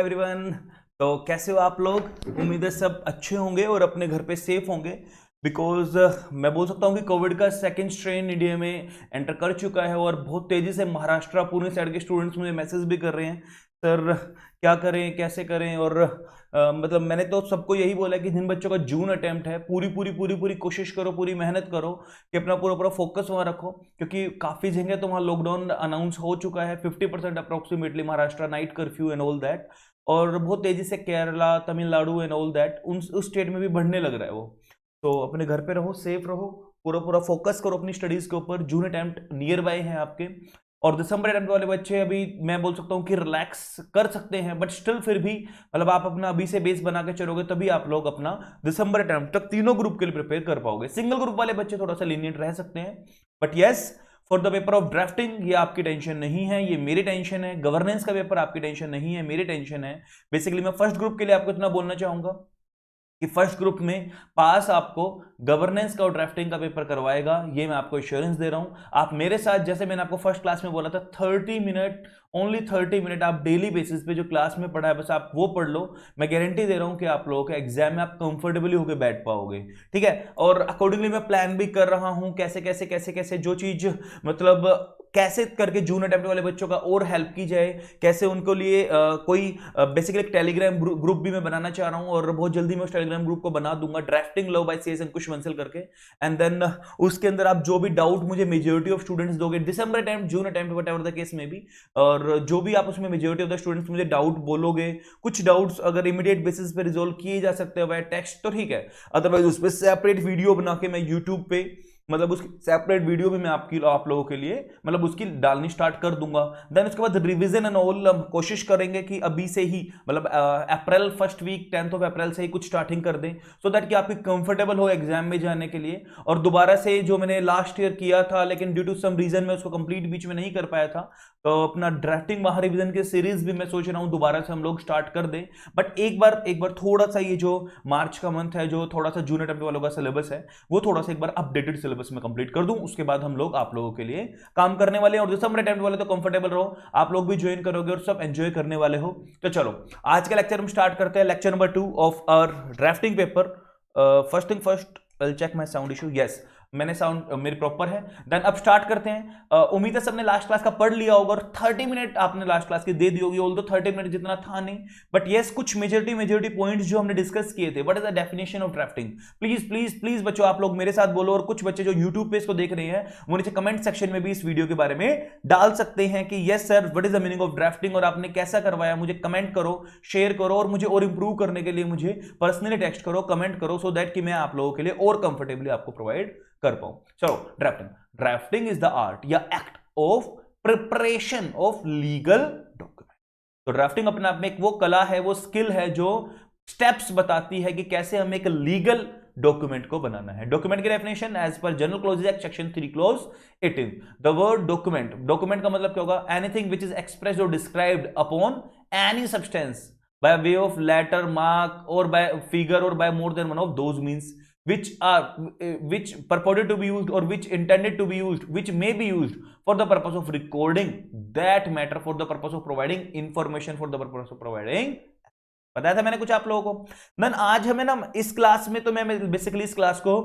Everyone. तो कैसे हो आप लोग? उम्मीद है सब अच्छे होंगे और अपने घर पे सेफ होंगे। बिकॉज मैं बोल सकता हूँ कि कोविड का सेकेंड स्ट्रेन इंडिया में एंटर कर चुका है और बहुत तेजी से महाराष्ट्र पुणे साइड के स्टूडेंट्स मुझे मैसेज भी कर रहे हैं, सर क्या करें कैसे करें। और मतलब मैंने तो सबको यही बोला कि जिन बच्चों का जून अटेम्प्ट है पूरी पूरी पूरी पूरी कोशिश करो, पूरी मेहनत करो कि अपना पूरा पूरा फोकस वहाँ रखो, क्योंकि काफ़ी जगह तो वहाँ लॉकडाउन अनाउंस हो चुका है 50% approximately, Maharashtra night curfew and all that. और बहुत तेजी से Kerala, Tamil Nadu and all that उस स्टेट में भी बढ़ने लग रहा है वो। तो अपने घर पे रहो, सेफ रहो, पूरा पूरा फोकस करो अपनी स्टडीज के ऊपर। जून अटेम्प्ट नियर बाय है आपके, और दिसंबर अटेम्प्ट वाले बच्चे अभी मैं बोल सकता हूँ कि रिलैक्स कर सकते हैं, बट स्टिल फिर भी मतलब आप अपना अभी से बेस बना के चलोगे तभी आप लोग अपना दिसंबर अटेम्प्ट तक तीनों ग्रुप के लिए प्रिपेयर कर पाओगे। सिंगल ग्रुप वाले बच्चे थोड़ा सा लीनियंट रह सकते हैं, but yes, for the paper of drafting ये आपकी टेंशन नहीं है, ये मेरी टेंशन है। गवर्नेंस का पेपर आपकी टेंशन नहीं है, मेरी टेंशन है। बेसिकली मैं फर्स्ट ग्रुप के लिए आपको इतना बोलना चाहूंगा कि फर्स्ट ग्रुप में पास आपको गवर्नेंस का और ड्राफ्टिंग का पेपर करवाएगा, ये मैं आपको एश्योरेंस दे रहा हूं। आप मेरे साथ, जैसे मैंने आपको फर्स्ट क्लास में बोला था, 30 मिनट, ओनली 30 मिनट आप डेली बेसिस पे जो क्लास में पढ़ा है बस आप वो पढ़ लो। मैं गारंटी दे रहा हूं कि आप लोगों के एग्जाम में आप कंफर्टेबली होकर बैठ पाओगे, ठीक है। और अकॉर्डिंगली मैं प्लान भी कर रहा हूं कैसे कैसे कैसे कैसे जो चीज मतलब कैसे करके जून अटेम्प्ट वाले बच्चों का और हेल्प की जाए, कैसे उनको लिए कोई बेसिकली एक टेलीग्राम ग्रुप भी मैं बनाना चाह रहा हूं, और बहुत जल्दी मैं उस टेलीग्राम ग्रुप को बना दूंगा, drafting love by CS Ankush Bansal करके। एंड देन उसके अंदर आप जो भी डाउट मुझे मेजोरिटी ऑफ स्टूडेंट्स दोगे, December attempt, June attempt, whatever the case में भी, और जो भी आप उसमें मेजोरिटी ऑफ द स्टूडेंट्स मुझे डाउट बोलोगे, कुछ डाउट्स अगर इमीडिएट बेसिस पे रिजोल्व किए जा सकते हैं टेक्स्ट तो ठीक है, अदरवाइज उस पर सेपरेट वीडियो बना के मैं यूट्यूब पे मतलब उसकी सेपरेट वीडियो भी मैं आप लोगों के लिए मतलब उसकी डालनी स्टार्ट कर दूंगा। देन उसके बाद रिवीजन एंड ऑल कोशिश करेंगे कि अभी से ही मतलब April first week 10th of April से ही कुछ स्टार्टिंग कर दें, सो दैट कि आप कंफर्टेबल हो एग्जाम में जाने के लिए। और दोबारा से जो मैंने लास्ट ईयर किया था लेकिन ड्यू टू सम रीजन मैं उसको कंप्लीट बीच में नहीं कर पाया था, तो अपना ड्राफ्टिंग महा रिवीजन की सीरीज भी मैं सोच रहा हूं दोबारा से हम लोग स्टार्ट कर दें। बट एक बार थोड़ा सा ये जो मार्च का मंथ है, जो थोड़ा सा जून अटेम्प्ट वालों का सिलेबस है, वो थोड़ा सा एक बार अपडेटेड सिलेबस में कंप्लीट कर दूं, उसके बाद हम लोग आप लोगों के लिए काम करने वाले हैं। और दिसंबर अटेम्प्ट वाले तो कंफर्टेबल रहो, आप लोग भी ज्वाइन करोगे और सब एंजॉय करने वाले हो। तो चलो आज का लेक्चर हम स्टार्ट करते हैं, lecture number 2 of our drafting paper. First thing first, will check my sound issue. Yes, मैंने साउंड मेरी प्रॉपर है। देन अब स्टार्ट करते हैं। उम्मीद है सबने लास्ट क्लास का पढ़ लिया होगा और 30 मिनट आपने लास्ट क्लास की दे दी होगी, ऑल्दो 30 मिनट जितना था नहीं, बट यस कुछ मेजोरिटी पॉइंट्स जो हमने डिस्कस किए थे। What is the definition of drafting? Please please please बच्चों आप लोग मेरे साथ बोलो, और कुछ बच्चे जो यूट्यूब पे इसको देख रहे हैं वो नीचे कमेंट सेक्शन में भी इस वीडियो के बारे में डाल सकते हैं कि yes sir what is the meaning of drafting और आपने कैसा करवाया। मुझे कमेंट करो, शेयर करो, और मुझे और इंप्रूव करने के लिए मुझे पर्सनली टेक्स्ट करो, कमेंट करो, सो दैट कि मैं आप लोगों के लिए और कंफर्टेबली आपको प्रोवाइड कर पाऊं। चलो, ड्राफ्टिंग इज द आर्ट या act of preparation of legal document. तो ड्राफ्टिंग अपने आप में एक वो कला है, वो स्किल है जो स्टेप्स बताती है कि कैसे हमें एक लीगल डॉक्यूमेंट को बनाना है। डॉक्यूमेंट की डेफिनेशन एज पर general clauses act section 3 clause 18, the word document, document का मतलब क्या होगा? एनीथिंग विच इज एक्सप्रेस्ड और described upon any substance by way of letter, mark, or by figure, or by more than one of those means which purported to be used or which intended to be used, which may be used for the purpose of recording that matter, for the purpose of providing information, for the purpose of providing। बताया था मैंने कुछ आप लोगों को। Then आज हमें ना इस क्लास में तो मैं बेसिकली इस क्लास को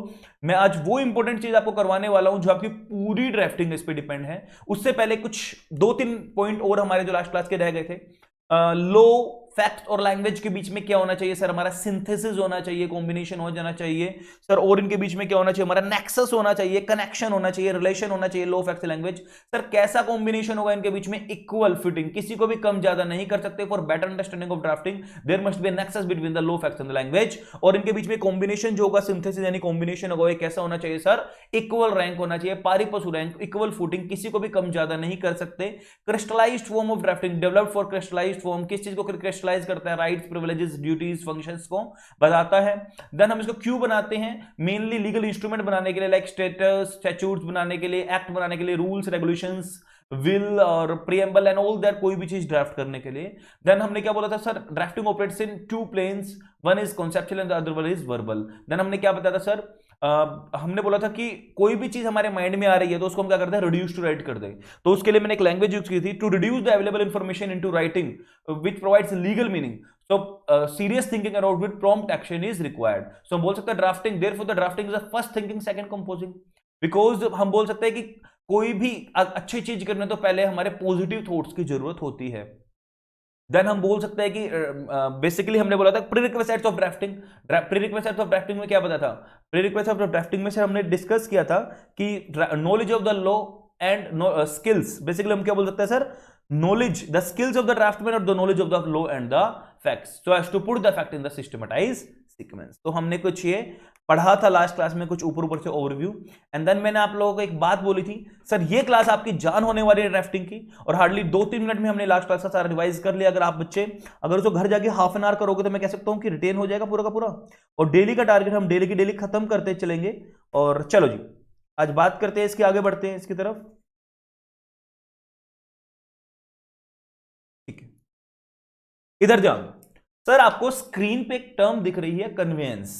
मैं आज वो इंपॉर्टेंट चीज आपको करवाने वाला हूं जो आपकी पूरी ड्राफ्टिंग इस पे डिपेंड है। उससे पहले कुछ 2-3 पॉइंट और हमारे जो लास्ट क्लास के रह गए थे। लो फैक्ट और लैंग्वेज के बीच में क्या होना चाहिए सर? हमारा सिंथेसिस होना चाहिए, कॉम्बिनेशन हो जाना चाहिए सर। और इनके बीच में क्या होना चाहिए? हमारा नेक्सस होना चाहिए, कनेक्शन होना चाहिए, रिलेशन होना चाहिए। लो फैक्ट लैंग्वेज सर कैसा कॉम्बिनेशन होगा इनके बीच में? इक्वल फिटिंग, किसी को भी कम ज्यादा नहीं कर सकते। For better understanding of drafting there must be nexus between the law facts and the language. और इनके बीच में कॉम्बिनेशन जो होगा, सिंथेसिस यानी कॉम्बिनेशन होगा, ये कैसा होना चाहिए सर? इक्वल रैंक होना चाहिए, पारी पशु रैंक, इक्वल फुटिंग, किसी को भी कम ज्यादा नहीं कर सकते। Crystallised form of drafting, developed for crystallised form, किस चीज को क्रिस्टलाइज करता है? राइट्स, प्रिविलेजेस, ड्यूटीज, फंक्शंस को बताता है। देन हम इसको क्यों बनाते हैं? मेनली लीगल इंस्ट्रूमेंट बनाने के लिए, लाइक स्टेटस, स्टैट्यूट्स बनाने के लिए, एक्ट बनाने के लिए, रूल्स, रेगुलेशंस, विल और प्रीएम्बल एंड ऑल दैट, कोई भी चीज ड्राफ्ट करने के लिए। देन हमने क्या बोला था sir? Drafting operates in 2 planes, one is conceptual and the other one is verbal. Then हमने क्या बताया था सर? हमने बोला था कि कोई भी चीज हमारे माइंड में आ रही है तो उसको हम क्या करते हैं, रिड्यूस टू राइट कर दें। तो उसके लिए मैंने एक लैंग्वेज यूज की थी, to reduce the available information into writing which provides legal meaning, so serious thinking around with prompt action is required. So हम बोल सकते हैं drafting, therefore the drafting is the first thinking second composing. Because हम बोल सकते हैं कि कोई भी अच्छी चीज करने तो पहले हमारे पॉजिटिव थॉट्स की जरूरत होती है। देन हम बोल सकते हैं कि बेसिकली हमने बोला था प्रीरिक्विजिट्स ऑफ ड्राफ्टिंग। प्रीरिक्विजिट्स ऑफ ड्राफ्टिंग में क्या पता था, प्रीरिक्विजिट्स ऑफ ड्राफ्टिंग में से हमने डिस्कस किया था कि knowledge of the law and skills. Basically हम क्या बोल सकते हैं sir, knowledge, the skills of the draftsman और the knowledge of the law and the facts so as to put the fact in the systematize sequence. तो हमने कुछ ये पढ़ा था लास्ट क्लास में, कुछ ऊपर ऊपर से ओवरव्यू। एंड देन मैंने आप लोगों को एक बात बोली थी, सर ये क्लास आपकी जान होने वाली है ड्राफ्टिंग की, और हार्डली 2-3 मिनट में हमने लास्ट क्लास का सारा रिवाइज कर लिया। अगर आप बच्चे अगर उसको घर जाके हाफ एन आवर करोगे तो मैं कह सकता हूं कि रिटेन हो जाएगा पूरा का पूरा। और डेली का टारगेट हम डेली की डेली खत्म करते चलेंगे। और चलो जी, आज बात करते हैं इसके, आगे बढ़ते हैं इसकी तरफ। ठीक है, इधर जाओ सर, आपको स्क्रीन पे एक टर्म दिख रही है, कन्वेंस।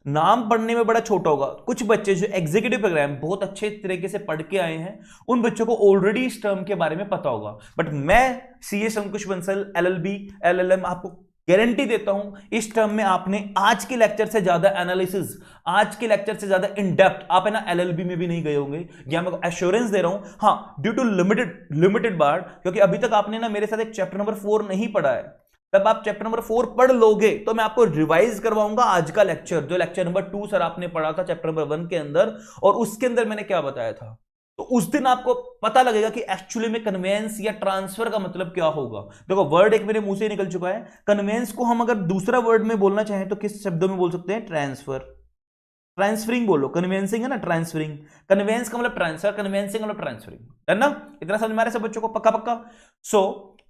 नाम पढ़ने में बड़ा छोटा होगा, कुछ बच्चे जो एग्जीक्यूटिव प्रोग्राम बहुत अच्छे तरीके से पढ़ के आए हैं उन बच्चों को ऑलरेडी इस टर्म के बारे में पता होगा। बट मैं सीए अंकुश बंसल एलएलबी एलएलएम आपको गारंटी देता हूं इस टर्म में आपने आज के लेक्चर से ज्यादा एनालिसिस, आज के लेक्चर से ज्यादा इन डेप्थ आप है ना एलएलबी में भी नहीं गए होंगे, या मैं एश्योरेंस दे रहा हूं। हाँ, ड्यू टू लिमिटेड बार, क्योंकि अभी तक आपने ना मेरे साथ एक चैप्टर नंबर 4 नहीं पढ़ा है। तब आप चैप्टर नंबर 4 पढ़ लोगे तो मैं आपको रिवाइज करवाऊंगा आज का लेक्चर, जो लेक्चर नंबर 2 सर आपने पढ़ा था चैप्टर नंबर 1 के अंदर, और उसके अंदर मैंने क्या बताया था। तो उस दिन आपको पता लगेगा कि एक्चुअली में कन्वेंस या ट्रांसफर का मतलब क्या होगा। देखो वर्ड एक मेरे मुंह से निकल चुका है, कन्वेंस को हम अगर दूसरा वर्ड में बोलना चाहें तो किस शब्दों में बोल सकते हैं, ट्रांसफर। ट्रांसफरिंग बोलो, कन्वेंसिंग है ना, ट्रांसफरिंग। कन्वेंस का मतलब ट्रांसफर, कन्वेंसिंग का मतलब ट्रांसफरिंग, है ना। इतना समझ में आ रहा है सब बच्चों को, पक्का पक्का।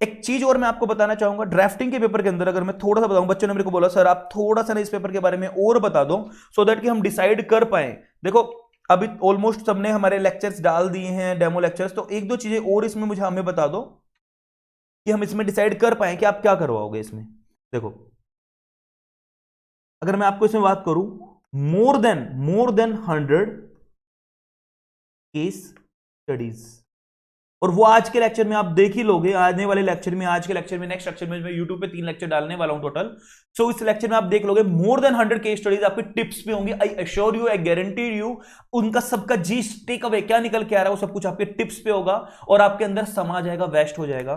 एक चीज और मैं आपको बताना चाहूंगा, ड्राफ्टिंग के पेपर के अंदर अगर मैं थोड़ा सा बताऊं, बच्चों ने मेरे को बोला सर आप थोड़ा सा ना इस पेपर के बारे में और बता दो, सो दैट कि हम डिसाइड कर पाए। देखो अभी ऑलमोस्ट सबने हमारे लेक्चर्स डाल दिए हैं, डेमो लेक्चर्स, तो एक दो चीजें और इसमें मुझे हमें बता दो कि हम इसमें डिसाइड कर पाए कि आप क्या करवाओगे इसमें। देखो अगर मैं आपको इसमें बात करूं, मोर देन 100 केस स्टडीज, और वो आज के लेक्चर में आप देख ही लोगे, आने वाले लेक्चर में, आज के लेक्चर में, नेक्स्ट लेक्चर में मैं यूट्यूब पे 3 लेक्चर डालने वाला हूं टोटल। सो इस लेक्चर में आप देख लोगे मोर देन 100 केस स्टडीज आपकी टिप्स पे होंगी। आई assure you, I guarantee you, उनका सबका जी टेक अवे क्या निकल के आ रहा है वो सब कुछ आपके टिप्स पे होगा और आपके अंदर समा जाएगा, वेस्ट हो जाएगा।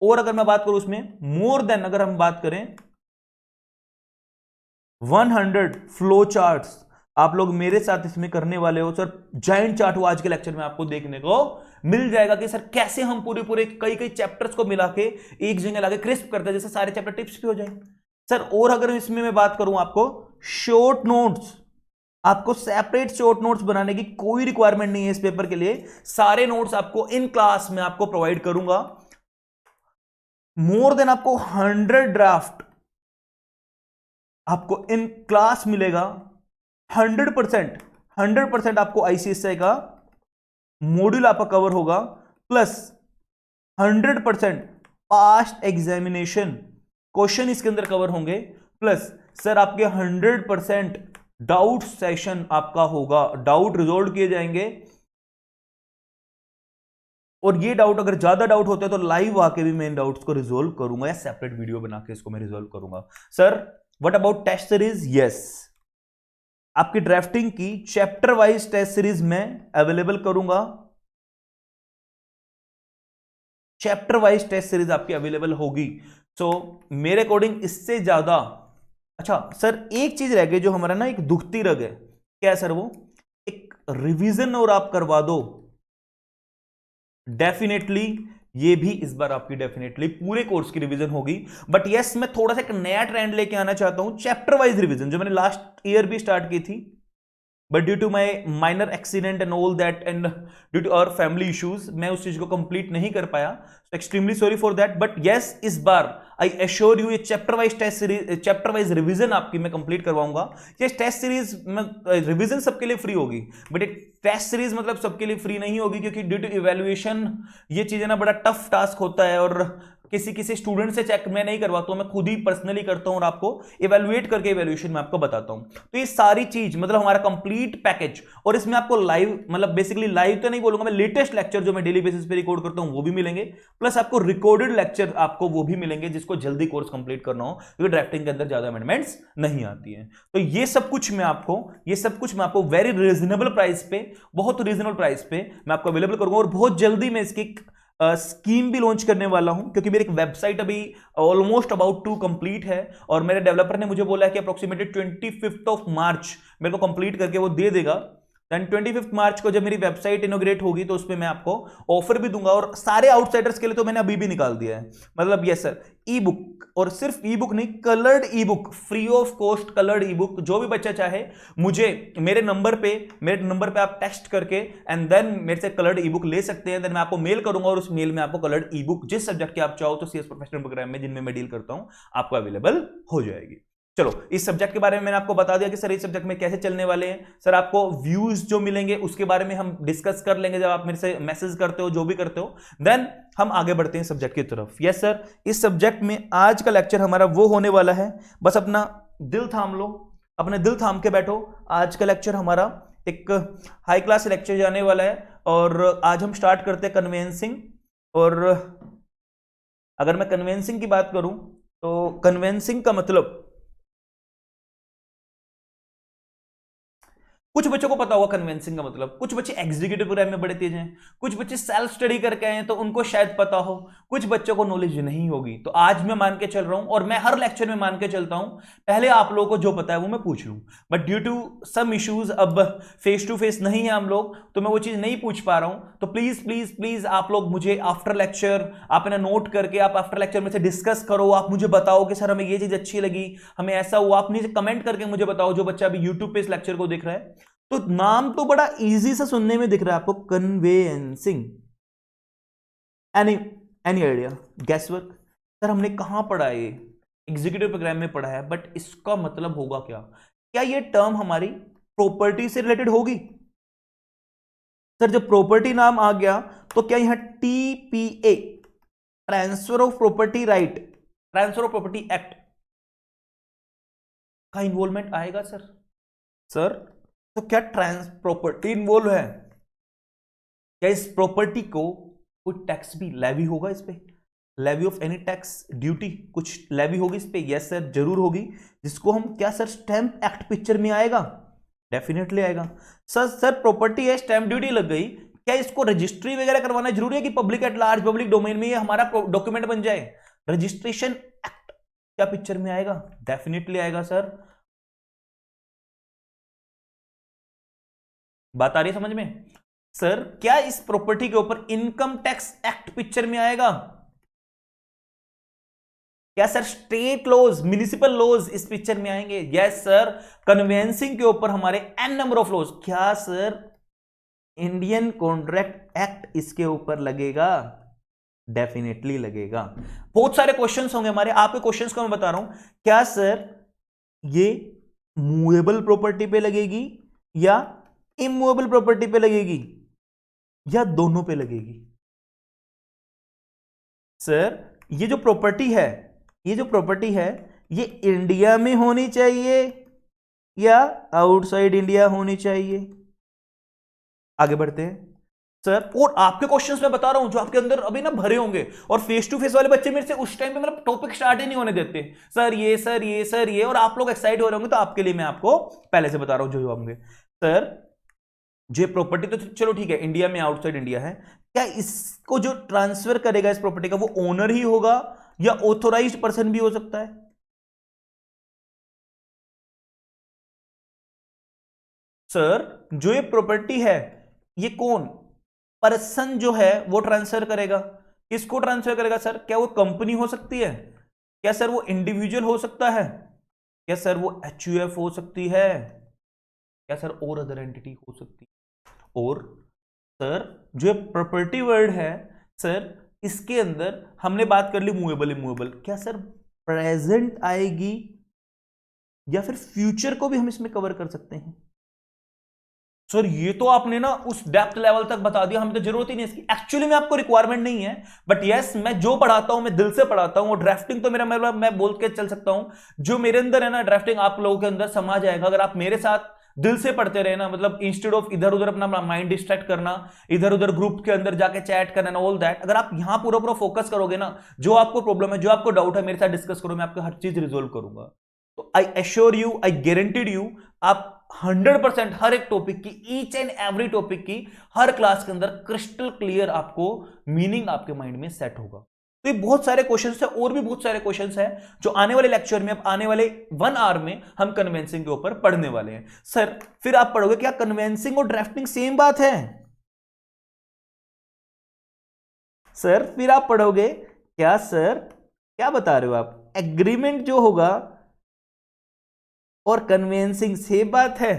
और अगर मैं बात करूं उसमें मोर देन, अगर हम बात करें 100 फ्लो चार्ट्स आप लोग मेरे साथ इसमें करने वाले हो। सर जाइंट चार्ट वो आज के लेक्चर में आपको देखने को मिल जाएगा कि सर कैसे हम पूरे कई चैप्टर्स को मिला के एक जगह लाके क्रिस्प करते हैं, जैसे सारे चैप्टर टिप्स पे हो जाए सर। और अगर इसमें मैं बात करूं, आपको शॉर्ट नोट्स, आपको सेपरेट शॉर्ट नोट्स बनाने की कोई रिक्वायरमेंट नहीं है इस पेपर के लिए, सारे नोट्स आपको इन क्लास में आपको प्रोवाइड करूंगा। मोर देन आपको 100 ड्राफ्ट आपको इन क्लास मिलेगा। 100% आपको आईसीएसआई का मॉड्यूल आपका कवर होगा, प्लस 100% पास्ट एग्जामिनेशन क्वेश्चन इसके अंदर कवर होंगे, प्लस सर आपके 100% डाउट सेशन आपका होगा, डाउट रिजॉल्व किए जाएंगे। और ये डाउट अगर ज्यादा डाउट होते हैं तो लाइव आके भी मैं इन डाउट्स को रिजॉल्व करूंगा, या सेपरेट वीडियो बना के इसको मैं रिजॉल्व करूंगा। Sir what about test series? Yes, आपकी ड्राफ्टिंग की चैप्टर वाइज टेस्ट सीरीज में अवेलेबल करूंगा, चैप्टर वाइज टेस्ट सीरीज आपकी अवेलेबल होगी। सो मेरे अकॉर्डिंग इससे ज्यादा अच्छा सर एक चीज रह गई जो हमारा ना एक दुखती रग है, क्या है सर वो, एक रिवीजन और आप करवा दो। डेफिनेटली ये भी इस बार आपकी डेफिनेटली पूरे कोर्स की रिवीजन होगी। बट यस, मैं थोड़ा सा एक नया ट्रेंड लेके आना चाहता हूं, चैप्टर वाइज रिवीजन, जो मैंने लास्ट ईयर भी स्टार्ट की थी, but due to my minor accident and all that and due to our family issues मैं उस चीज को कंप्लीट नहीं कर पाया, extremely sorry for that. But yes, इस बार आई एश्योर यू ये chapter wise test series, chapter wise revision आपकी मैं कंप्लीट करवाऊंगा। ये टेस्ट सीरीज में रिवीजन सबके लिए फ्री होगी, बट एक टेस्ट सीरीज मतलब सबके लिए फ्री नहीं होगी, क्योंकि ड्यू टू इवैल्यूएशन ये चीजें ना बड़ा टफ टास्क होता है, और किसी स्टूडेंट से चेक मैं नहीं करवाता हूं, मैं खुद ही पर्सनली करता हूं और आपको इवैल्यूएट करके इवैल्यूएशन में आपको बताता हूं। तो ये सारी चीज मतलब हमारा कंप्लीट पैकेज, और इसमें आपको लाइव मतलब बेसिकली लाइव तो नहीं बोलूंगा मैं, लेटेस्ट लेक्चर जो मैं डेली बेसिस पे रिकॉर्ड करता हूं वो भी मिलेंगे, प्लस आपको रिकॉर्डेड लेक्चर आपको वो भी मिलेंगे जिसको जल्दी कोर्स कंप्लीट करना हो, क्योंकि ड्राफ्टिंग के अंदर ज्यादा अमेंडमेंट्स नहीं आती है। तो ये सब कुछ मैं आपको वेरी रीजनेबल प्राइस पे, बहुत रीजनेबल प्राइस पे मैं आपको अवेलेबल करूंगा, और बहुत जल्दी मैं इसकी स्कीम भी लॉन्च करने वाला हूं, क्योंकि मेरी एक वेबसाइट अभी ऑलमोस्ट अबाउट टू कंप्लीट है, और मेरे डेवलपर ने मुझे बोला है कि अप्रोक्सीमेटली 25 ऑफ मार्च मेरे को कंप्लीट करके वो दे देगा। देन 25 मार्च को जब मेरी वेबसाइट इनोग्रेट होगी तो उसमें मैं आपको ऑफर भी दूंगा, और सारे आउटसाइडर्स के लिए तो मैंने अभी भी निकाल दिया है, मतलब यस सर ई बुक, और सिर्फ ई बुक नहीं, coloured E book, free of cost coloured E book, जो भी बच्चा चाहे मुझे मेरे नंबर पे आप टेक्स्ट करके एंड देन मेरे से कलर्ड ई बुक ले सकते हैं। देन मैं आपको मेल करूंगा, और उस मेल में आपको कलर्ड ई बुक जिस सब्जेक्ट की आप चाहो तो सीएस प्रोफेशनल प्रोग्राम में जिनमें मैं डील करता हूं आपको अवेलेबल हो जाएगी। चलो, इस सब्जेक्ट के बारे में मैंने आपको बता दिया कि सर इस सब्जेक्ट में कैसे चलने वाले हैं। सर आपको व्यूज जो मिलेंगे उसके बारे में हम डिस्कस कर लेंगे जब आप मेरे से मैसेज करते हो, जो भी करते हो। देन हम आगे बढ़ते हैं सब्जेक्ट की तरफ। यस सर, इस सब्जेक्ट में आज का लेक्चर हमारा वो होने वाला है, बस अपना दिल थाम लो, अपने दिल थाम के बैठो। आज का लेक्चर हमारा एक हाई क्लास लेक्चर जाने वाला है, और आज हम स्टार्ट करते हैं कन्वेंसिंग। और अगर मैं कन्वेंसिंग की बात करूं तो कन्वेंसिंग का मतलब, कुछ बच्चों को पता होगा कन्वेंसिंग का मतलब, कुछ बच्चे एग्जीक्यूटिव प्रोग्राम में बड़े तेज हैं, कुछ बच्चे सेल्फ स्टडी करके आए हैं तो उनको शायद पता हो, कुछ बच्चों को नॉलेज नहीं होगी। तो आज मैं मान के चल रहा हूं, और मैं हर लेक्चर में मान के चलता हूं, पहले आप लोगों को जो पता है वो मैं पूछ लूं, but due to some issues अब फेस टू फेस नहीं है हम लोग, तो मैं वो चीज नहीं पूछ पा रहा हूं। तो प्लीज प्लीज प्लीज आप लोग मुझे आफ्टर लेक्चर अपना नोट करके आप आफ्टर लेक्चर में से डिस्कस करो, आप मुझे बताओ कि सर हमें ये चीज अच्छी लगी, हमें ऐसा हुआ, आप नीचे कमेंट करके मुझे बताओ। जो बच्चा अभी यूट्यूब पे इस लेक्चर को देख रहा है, तो नाम तो बड़ा इजी सा सुनने में दिख रहा है आपको, conveyancing, any any idea, guess work? Sir हमने कहां पढ़ा है, एग्जीक्यूटिव प्रोग्राम में पढ़ा है, बट इसका मतलब होगा क्या? क्या ये टर्म हमारी प्रॉपर्टी से रिलेटेड होगी? सर जब प्रॉपर्टी नाम आ गया तो क्या यहां TPA, transfer of property right, transfer of property act का इन्वॉल्वमेंट आएगा? सर तो क्या ट्रांस प्रॉपर्टी इन्वॉल्व है? क्या इस प्रॉपर्टी को कोई टैक्स भी लेवी होगा इस पे? Levy of any tax duty कुछ लेवी होगी इस पे? यस सर जरूर होगी, जिसको हम क्या सर स्टैंप एक्ट पिक्चर में आएगा, डेफिनेटली आएगा। सर प्रॉपर्टी है, स्टैंप ड्यूटी लग गई, क्या इसको रजिस्ट्री वगैरह करवाना जरूरी है कि public at large, public domain में ये हमारा डॉक्यूमेंट बन जाए? रजिस्ट्रेशन एक्ट क्या पिक्चर में आएगा? डेफिनेटली आएगा सर। बात आ रही है समझ में? सर क्या इस प्रॉपर्टी के ऊपर इनकम टैक्स एक्ट पिक्चर में आएगा? क्या sir state laws, municipal laws इस पिक्चर में आएंगे? यस सर, कन्वेंसिंग के ऊपर हमारे एन नंबर ऑफ लॉज, क्या सर इंडियन कॉन्ट्रैक्ट एक्ट इसके ऊपर लगेगा? डेफिनेटली लगेगा। बहुत सारे क्वेश्चंस होंगे हमारे, आपके क्वेश्चंस को मैं बता रहा हूं। क्या सर ये मूवेबल प्रॉपर्टी पे लगेगी या इमूवेबल प्रॉपर्टी पे लगेगी या दोनों पे लगेगी? सर ये जो प्रॉपर्टी है ये इंडिया में होनी चाहिए या आउटसाइड इंडिया होनी चाहिए? आगे बढ़ते हैं सर, और आपके क्वेश्चंस मैं बता रहा हूं जो आपके अंदर अभी ना भरे होंगे, और फेस टू फेस वाले बच्चे मेरे से उस टाइम पे मतलब टॉपिक स्टार्ट ही नहीं होने देते, सर ये, और आप लोग एक्साइट हो रहे होंगे, तो आपके लिए मैं आपको पहले से बता रहा हूं जो होंगे। सर जो प्रॉपर्टी तो चलो ठीक है इंडिया में, आउटसाइड इंडिया है, क्या इसको जो ट्रांसफर करेगा इस प्रॉपर्टी का वो ओनर ही होगा या ऑथोराइज्ड पर्सन भी हो सकता है? सर जो ये प्रॉपर्टी है ये कौन पर्सन जो है वो ट्रांसफर करेगा? किसको ट्रांसफर करेगा सर? क्या वो कंपनी हो सकती है? क्या सर वो इंडिविजुअल हो सकता है? क्या सर वो एचयूएफ हो सकती है? क्या सर और अदर एंटिटी हो सकती है? और सर जो प्रॉपर्टी वर्ड है सर, इसके अंदर हमने बात कर ली मूवेबल इमूवेबल, क्या सर प्रेजेंट आएगी या फिर फ्यूचर को भी हम इसमें कवर कर सकते हैं? सर ये तो आपने ना उस डेप्थ लेवल तक बता दिया, हमें तो जरूरत ही नहीं इसकी, एक्चुअली में आपको रिक्वायरमेंट नहीं है, बट यस मैं जो पढ़ाता हूं मैं दिल से पढ़ाता हूं, और ड्राफ्टिंग तो मेरा मतलब मैं बोल के चल सकता हूं जो मेरे अंदर है ना, ड्राफ्टिंग आप लोगों के अंदर समा जाएगा अगर आप मेरे साथ दिल से पढ़ते रहे ना, मतलब इंस्टेड ऑफ इधर उधर अपना माइंड डिस्ट्रैक्ट करना, इधर उधर ग्रुप के अंदर जाके चैट करना ऑल दैट, अगर आप यहां पूरा पूरा फोकस करोगे ना, जो आपको प्रॉब्लम है, जो आपको डाउट है, मेरे साथ डिस्कस करो, मैं आपको हर चीज रिजोल्व करूंगा। तो आई assure you, I guaranteed you, आप 100% हर एक टॉपिक की, ईच एंड एवरी टॉपिक की हर क्लास के अंदर क्रिस्टल क्लियर आपको मीनिंग आपके माइंड में सेट होगा। तो ये बहुत सारे क्वेश्चंस है, और भी बहुत सारे क्वेश्चंस हैं जो आने वाले लेक्चर में, अब आने वाले 1 आवर में हम कन्वेंसिंग के ऊपर पढ़ने वाले हैं। सर फिर आप पढ़ोगे क्या कन्वेंसिंग और ड्राफ्टिंग सेम बात है? सर फिर आप पढ़ोगे क्या सर, क्या बता रहे हो आप, एग्रीमेंट जो होगा और कन्वेंसिंग सेम बात है?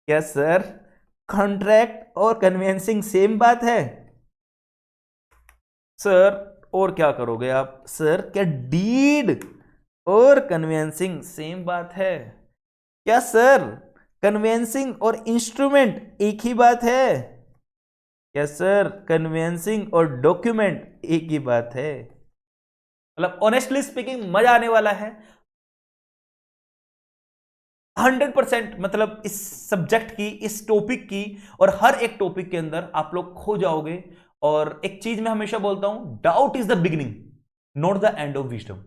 क्या सर कॉन्ट्रैक्ट और कन्वेंसिंग सेम बात है? सर और क्या करोगे आप? सर क्या डीड और कन्वेंसिंग सेम बात है? क्या सर कन्वेंसिंग और इंस्ट्रूमेंट एक ही बात है? क्या सर कन्वेंसिंग और डॉक्यूमेंट एक ही बात है? मतलब ऑनेस्टली स्पीकिंग मजा आने वाला है 100%, मतलब इस सब्जेक्ट की, इस टॉपिक की, और हर एक टॉपिक के अंदर आप लोग खो जाओगे। और एक चीज मैं हमेशा बोलता हूं, doubt is the beginning not the end of wisdom.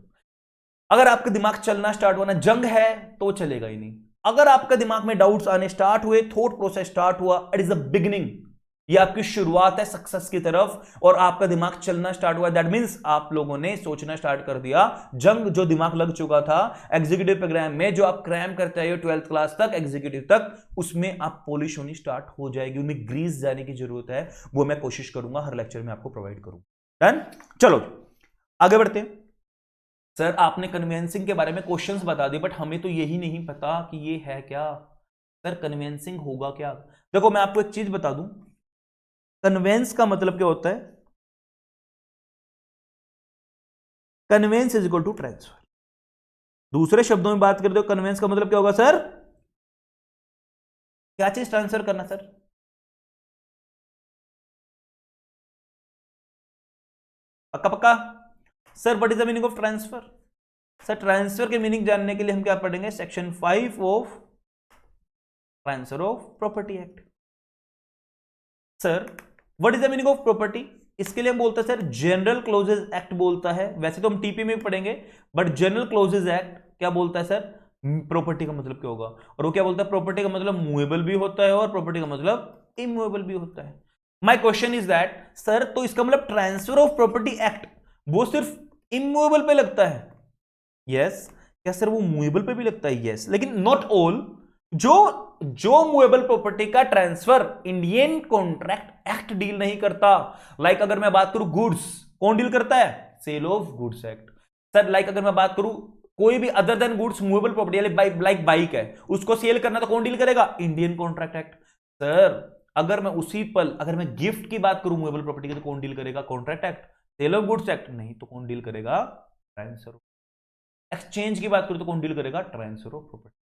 अगर आपका दिमाग चलना स्टार्ट हुआ ना, जंग है तो चलेगा ही नहीं। अगर आपका दिमाग में डाउट्स आने स्टार्ट हुए, थॉट प्रोसेस स्टार्ट हुआ, इट इज द बिगिनिंग, ये आपकी शुरुआत है सक्सेस की तरफ, और आपका दिमाग चलना स्टार्ट हुआ, दैट मींस आप लोगों ने सोचना स्टार्ट कर दिया। जंग जो दिमाग लग चुका था एग्जीक्यूटिव प्रोग्राम में, जो आप क्रैम करते आए हो 12th क्लास तक, एग्जीक्यूटिव तक, उसमें आप पॉलिश होनी स्टार्ट हो जाएगी, उनमें ग्रीस जाने की जरूरत है। वो मैं कोशिश करूंगा हर लेक्चर में आपको प्रोवाइड करूं। डन, चलो आगे बढ़ते हैं। सर आपने कन्वेंसिंग के बारे में क्वेश्चंस बता दिए, बट हमें तो यही नहीं पता कि ये है क्या। सर कन्वेंसिंग होगा क्या? देखो मैं आपको एक चीज बता दूं, कन्वेंस का मतलब क्या होता है? Conveyance is equal to transfer. दूसरे शब्दों में बात करते हो, कन्वेंस का मतलब क्या होगा सर? क्या चीज ट्रांसफर करना सर? पक्का पक्का? Sir what is the meaning of transfer? Sir transfer के मीनिंग जानने के लिए हम क्या पढ़ेंगे? Section 5 of transfer of property act. Sir what is the meaning of property? इसके लिए हम बोलते हैं सर जनरल क्लोजेज एक्ट बोलता है, वैसे तो हम टीपी में भी पढ़ेंगे, बट जनरल क्लोजेज एक्ट क्या बोलता है सर? प्रॉपर्टी का मतलब क्या होगा? और वो क्या बोलता है? प्रॉपर्टी का मतलब मूवेबल भी होता है और प्रॉपर्टी का मतलब इमूवेबल भी होता है। My question is that sir, तो इसका मतलब ट्रांसफर ऑफ प्रॉपर्टी एक्ट वो सिर्फ इमूवेबल पे लगता है? यस। क्या सर वो मूवेबल पे भी लगता है? यस, लेकिन नॉट ऑल। जो जो मूवेबल प्रॉपर्टी का transfer Indian contract act deal नहीं करता। लाइक अगर मैं बात करूं गुड्स, कौन डील करता है? Sale of goods act. Sir like अगर मैं बात करूं कोई भी other than goods movable property, like bike है, उसको सेल करना तो कौन डील करेगा? Indian contract act. सर अगर मैं उसी पल अगर मैं गिफ्ट की बात करूं मूवेबल प्रॉपर्टी की, तो कौन डील करेगा? Contract act. Sale of goods act नहीं, तो कौन डील करेगा? ट्रांसफर। एक्सचेंज की बात करूं तो कौन डील करेगा? Transfer of property.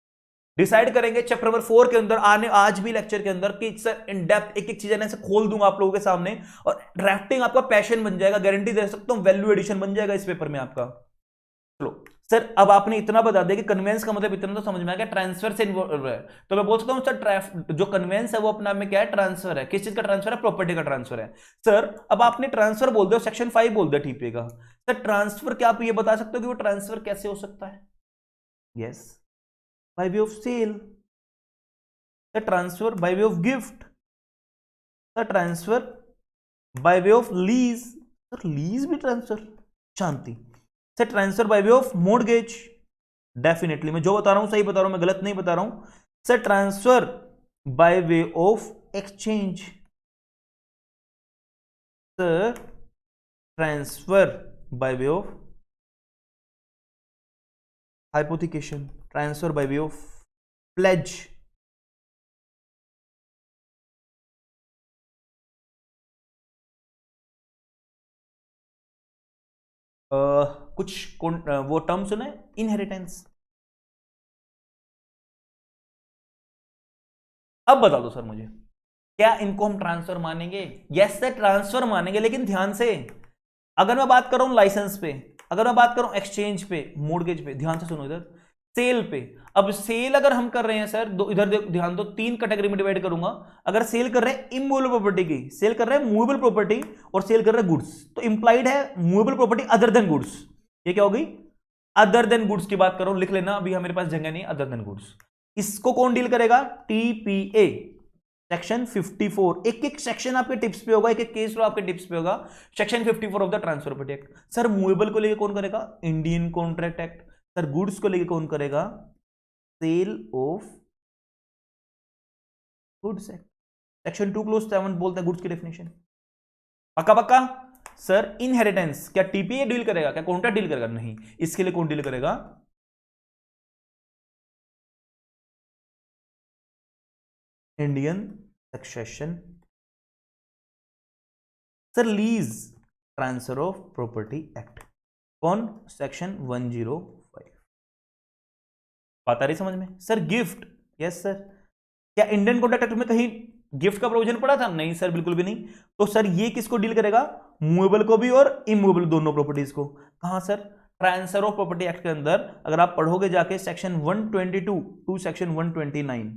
डिसाइड करेंगे चैप्टर नंबर 4 के अंदर, आने आज भी लेक्चर के अंदर, कि सर इन डेप्थ एक एक चीज ऐसे खोल दूंगा आप लोगों के सामने, और ड्राफ्टिंग आपका पैशन बन जाएगा, गारंटी दे सकता हूं, वैल्यू एडिशन बन जाएगा इस पेपर में आपका। चलो सर अब आपने इतना बता दिया कि कन्वेंस का मतलब इतना तो समझ में आ गया, ट्रांसफर से इन्वॉल्व है, तो मैं बोल सकता हूं सर जो कन्वेंस है वो अपने आप में क्या है? ट्रांसफर है। किस चीज का ट्रांसफर है? प्रॉपर्टी का ट्रांसफर है। सर अब आपने ट्रांसफर बोल दिया, सेक्शन 5 बोल दिया टीपी का, सर ट्रांसफर क्या आप ये बता सकते हो कि वो ट्रांसफर कैसे हो सकता है? Yes, by way of sale, the transfer by way of gift, the transfer by way of lease, sir lease भी ट्रांसफर? शांति। Sir transfer by way of mortgage, definitely मैं जो बता रहा हूं सही बता रहा हूं, मैं गलत नहीं बता रहा हूं। Sir transfer by way of exchange, sir transfer by way of hypothecation, transfer by way of pledge, वो टर्म सुने, इनहेरिटेंस। अब बता दो सर मुझे, क्या इनको हम ट्रांसफर मानेंगे? यस सर, ट्रांसफर मानेंगे, लेकिन ध्यान से, अगर मैं बात कर रहा हूं लाइसेंस पे, अगर मैं बात कर रहा हूं एक्सचेंज पे, मोर्गेज पे, ध्यान से सुनो इधर, सेल पे। अब सेल अगर हम कर रहे हैं सर, इधर ध्यान दो, तीन कैटेगरी में डिवाइड करूंगा। अगर सेल कर रहे हैं इमूवेबल प्रॉपर्टी की, सेल कर रहे हैं मूवेबल प्रॉपर्टी, और सेल कर रहे हैं गुड्स, तो इंप्लाइड है movable property other than goods. ये क्या होगी? अदर देन गुड्स की बात करो, लिख लेना, अभी मेरे पास जगह नहीं, अदर देन गुड्स। इसको कौन डील करेगा? TPA section 54। एक एक सेक्शन आपके टिप्स पे होगा, एक एक केस लो आपके टिप्स पे होगा। Section 54 of the transfer property act. Sir movable को लेके कौन करेगा? Indian contract act. Sir goods को लेके कौन करेगा? Sale of goods act. Section 2 clause 7 बोलता है गुड्स की डेफिनेशन। पक्का पक्का? सर इनहेरिटेंस क्या टीपीए डील करेगा? क्या कॉन्ट्रैक्ट डील करेगा? नहीं। इसके लिए कौन डील करेगा? Indian succession. Sir lease transfer of property act, कौन? सेक्शन 105। बात आ रही समझ में? सर गिफ्ट, यस सर, क्या इंडियन कॉन्ट्रैक्ट एक्ट में कहीं गिफ्ट का प्रोविजन पड़ा था? नहीं सर, बिल्कुल भी नहीं। तो सर ये किसको डील करेगा? मूवेबल को भी और इमूवेबल दोनों प्रॉपर्टीज को। कहां sir? Transfer of property act के अंदर अगर आप पढ़ोगे जाके section 122 to section 129।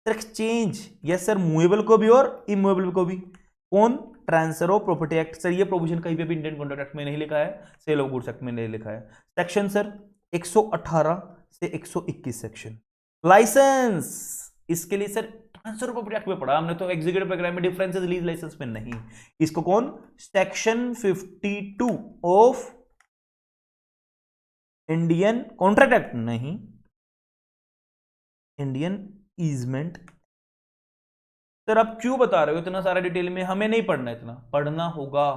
Sir exchange, yes sir, movable को भी और इमूवेबल को भी। कौन? Transfer of property act. Sir ये प्रोविजन कहीं पे भी इंडियन कॉन्ट्रैक्ट एक्ट में नहीं लिखा है, सेल ऑफ गुड्स एक्ट में नहीं लिखा है। सेक्शन सर 118 से 121 सेक्शन। लाइसेंस, इसके लिए sir transfer of property act में पढ़ा हमने तो, एग्जीक्यूटिव प्रोग्राम में डिफरेंसेस लीज लाइसेंस में नहीं। इसको कौन? Section 52 of Indian contract act, नहीं, इंडियन ईजमेंट। सर आप क्यों बता रहे हो इतना सारा डिटेल में? हमें नहीं पढ़ना, इतना पढ़ना होगा।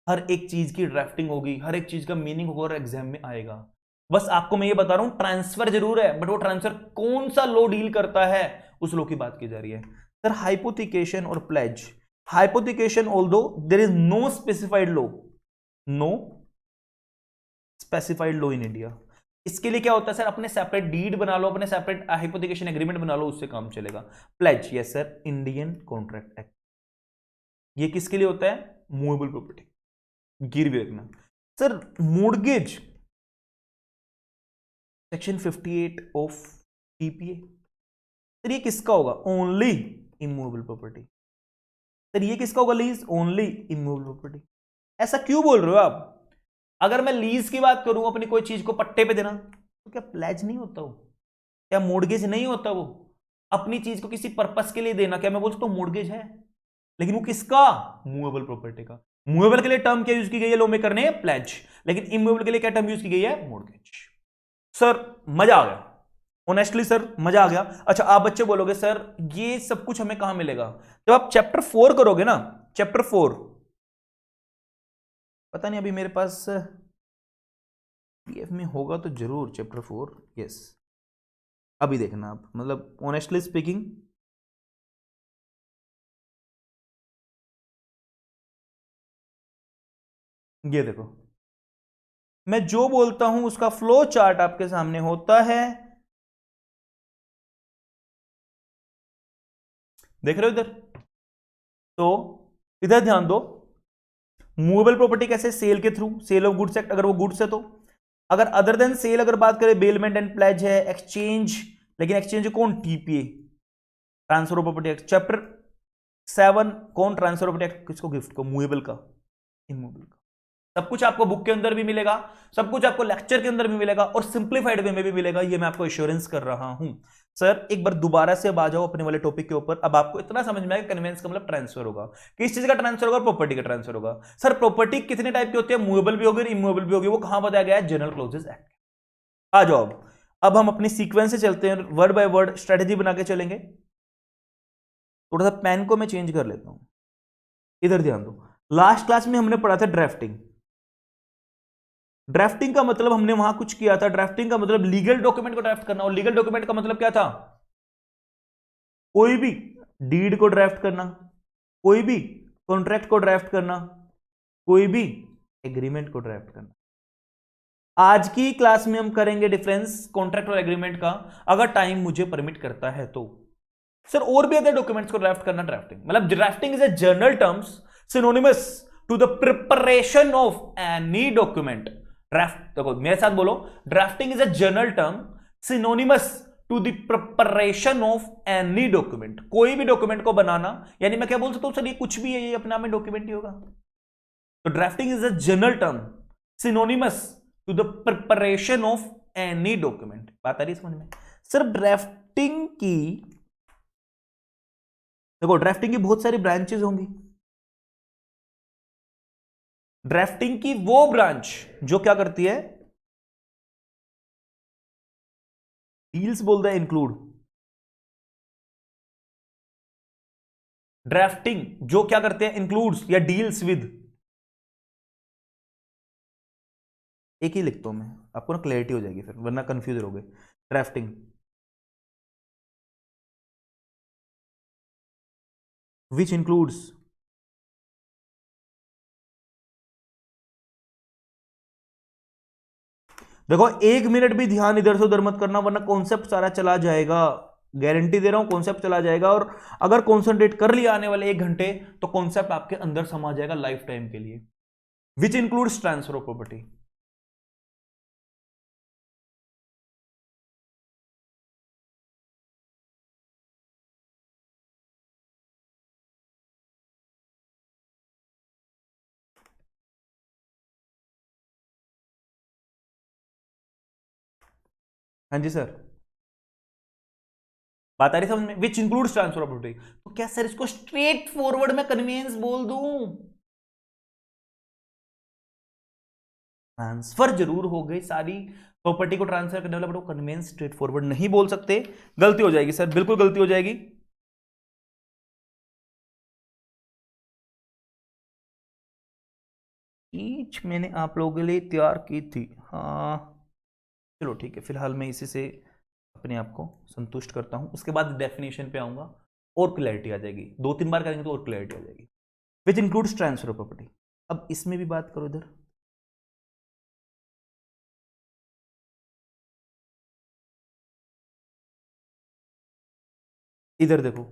हर एक चीज की ड्राफ्टिंग होगी, हर एक चीज का मीनिंग होगा और एग्जाम में आएगा। बस आपको मैं ये बता रहा हूं, ट्रांसफर जरूर है, बट वो ट्रांसफर कौन सा लॉ डील करता है, उस लॉ की बात की जा रही है। सर हाइपोथिकेशन और pledge. Hypothecation although there is no specified law, no specified law in India. इसके लिए क्या होता है सर? अपने सेपरेट डीड बना लो, अपने सेपरेट हाइपोथिकेशन एग्रीमेंट बना लो, उससे काम चलेगा। Pledge, yes sir, Indian contract act. ये किसके लिए होता है? मूवेबल प्रॉपर्टी, गिरवी रखना। Sir mortgage, section 58 of TPA. Sir ये किसका होगा? Only immovable property. सर ये किसका होगा? Lease, only immovable property. ऐसा क्यों बोल रहे हो आप? अगर मैं लीज की बात करूं, अपनी कोई चीज को पट्टे पे देना, तो क्या प्लेज नहीं होता वो? क्या मोर्गेज नहीं होता वो? अपनी चीज को किसी पर्पस के लिए देना, क्या मैं बोल सकता हूं मोर्गेज है? लेकिन वो किसका? मूवेबल प्रॉपर्टी का। मूवेबल के लिए टर्म क्या यूज की गई है लॉ मेकर ने? प्लेज। लेकिन इमूवेबल के लिए क्या टर्म यूज की गई है? मोर्गेज। सर मजा आ गया, ऑनेस्टली सर मजा आ गया। अच्छा आप बच्चे बोलोगे सर ये सब कुछ हमें कहां मिलेगा? जब आप चैप्टर 4 करोगे ना, चैप्टर 4, पता नहीं अभी मेरे पास पीएफ में होगा तो जरूर, चैप्टर 4, यस। अभी देखना आप, मतलब ऑनेस्टली स्पीकिंग, ये देखो, मैं जो बोलता हूं उसका फ्लो चार्ट आपके सामने होता है, देख रहे हो इधर? तो इधर ध्यान दो, मूवेबल प्रॉपर्टी कैसे? सेल के through, sale of goods act, अगर वो गुड्स है तो। अगर अदर देन सेल अगर बात करें, बेलमेंट एंड प्लेज है, एक्सचेंज, लेकिन एक्सचेंज कौन? TPA, transfer of property act. Chapter 7 कौन? ट्रांसफर ऑफ प्रॉपर्टी एक्ट, किसको? गिफ्ट को। मूवेबल का, इमूवेबल का। सब कुछ आपको बुक के अंदर भी मिलेगा, सब कुछ आपको लेक्चर के अंदर भी मिलेगा, और सिंप्लीफाइड वे में भी मिलेगा, ये मैं आपको एश्योरेंस कर रहा हूं। सर एक बार दोबारा से आ जाओ अपने वाले टॉपिक के ऊपर। अब आपको इतना समझ में आया कन्वेंस का मतलब ट्रांसफर होगा, किस चीज का ट्रांसफर होगा? प्रॉपर्टी का ट्रांसफर होगा। सर प्रॉपर्टी कितने टाइप की होती है? मूवेबल भी होगी, इमूवेबल भी होगी। वो कहां बताया गया है? General clauses act. आ जाओ अब हम अपनी सीक्वेंस से चलते हैं, वर्ड बाय वर्ड स्ट्रेटेजी बना के चलेंगे। थोड़ा सा पेन को मैं चेंज कर लेता हूं, इधर ध्यान दो। लास्ट क्लास में हमने पढ़ा था ड्राफ्टिंग। ड्राफ्टिंग का मतलब हमने वहां कुछ किया था, ड्राफ्टिंग का मतलब लीगल डॉक्यूमेंट को ड्राफ्ट करना, और लीगल डॉक्यूमेंट का मतलब क्या था? कोई भी डीड को ड्राफ्ट करना, कोई भी कॉन्ट्रैक्ट को ड्राफ्ट करना, कोई भी एग्रीमेंट को ड्राफ्ट करना। आज की क्लास में हम करेंगे डिफरेंस कॉन्ट्रैक्ट और एग्रीमेंट का, अगर टाइम मुझे परमिट करता है तो। सर और भी अदर डॉक्यूमेंट्स को ड्राफ्ट करना, ड्राफ्टिंग मतलब drafting is a general terms synonymous to the preparation of any document. Draft, देखो मेरे साथ बोलो, drafting is a general term synonymous to the preparation of any document. कोई भी डॉक्यूमेंट को बनाना, यानी मैं क्या बोल सकता हूं सर ये कुछ भी है, ये अपने आप में डॉक्यूमेंट ही होगा। तो drafting is a general term synonymous to the preparation of any document. बात आ रही है समझ में? सर ड्राफ्टिंग की, देखो ड्राफ्टिंग की बहुत सारी ब्रांचेस होंगी। ड्राफ्टिंग की वो ब्रांच जो क्या करती है, डील्स बोलता है इंक्लूड। ड्राफ्टिंग जो क्या करते हैं, इंक्लूड्स या डील्स विद, एक ही लिखता हूं मैं, आपको ना क्लैरिटी हो जाएगी फिर, वरना कंफ्यूज रहोगे। ड्राफ्टिंग विच इंक्लूड्स, देखो एक मिनट भी ध्यान इधर से उधर मत करना, वरना कॉन्सेप्ट सारा चला जाएगा। गारंटी दे रहा हूं कॉन्सेप्ट चला जाएगा, और अगर कॉन्सेंट्रेट कर लिया आने वाले 1 घंटे तो कॉन्सेप्ट आपके अंदर समा जाएगा लाइफ टाइम के लिए। Which includes transfer of property. हाँ जी सर, बात आ रही समझ में? Which includes transfer of property. तो क्या सर इसको स्ट्रेट फॉरवर्ड में कन्वीनियंस बोल दूं? ट्रांसफर जरूर हो गई, सारी प्रॉपर्टी को ट्रांसफर करने वाला, बट वो कन्वीनियंस स्ट्रेट फॉरवर्ड नहीं बोल सकते। गलती हो जाएगी सर, बिल्कुल गलती हो जाएगी। ईच मैंने आप लोगों के लिए तैयार की थी, हाँ चलो ठीक है, फिलहाल मैं इसी से अपने आप को संतुष्ट करता हूं, उसके बाद डेफिनेशन पे आऊंगा और क्लैरिटी आ जाएगी। 2-3 बार करेंगे तो और क्लैरिटी आ जाएगी। Which includes transfer of property. अब इसमें भी बात करो, इधर इधर देखो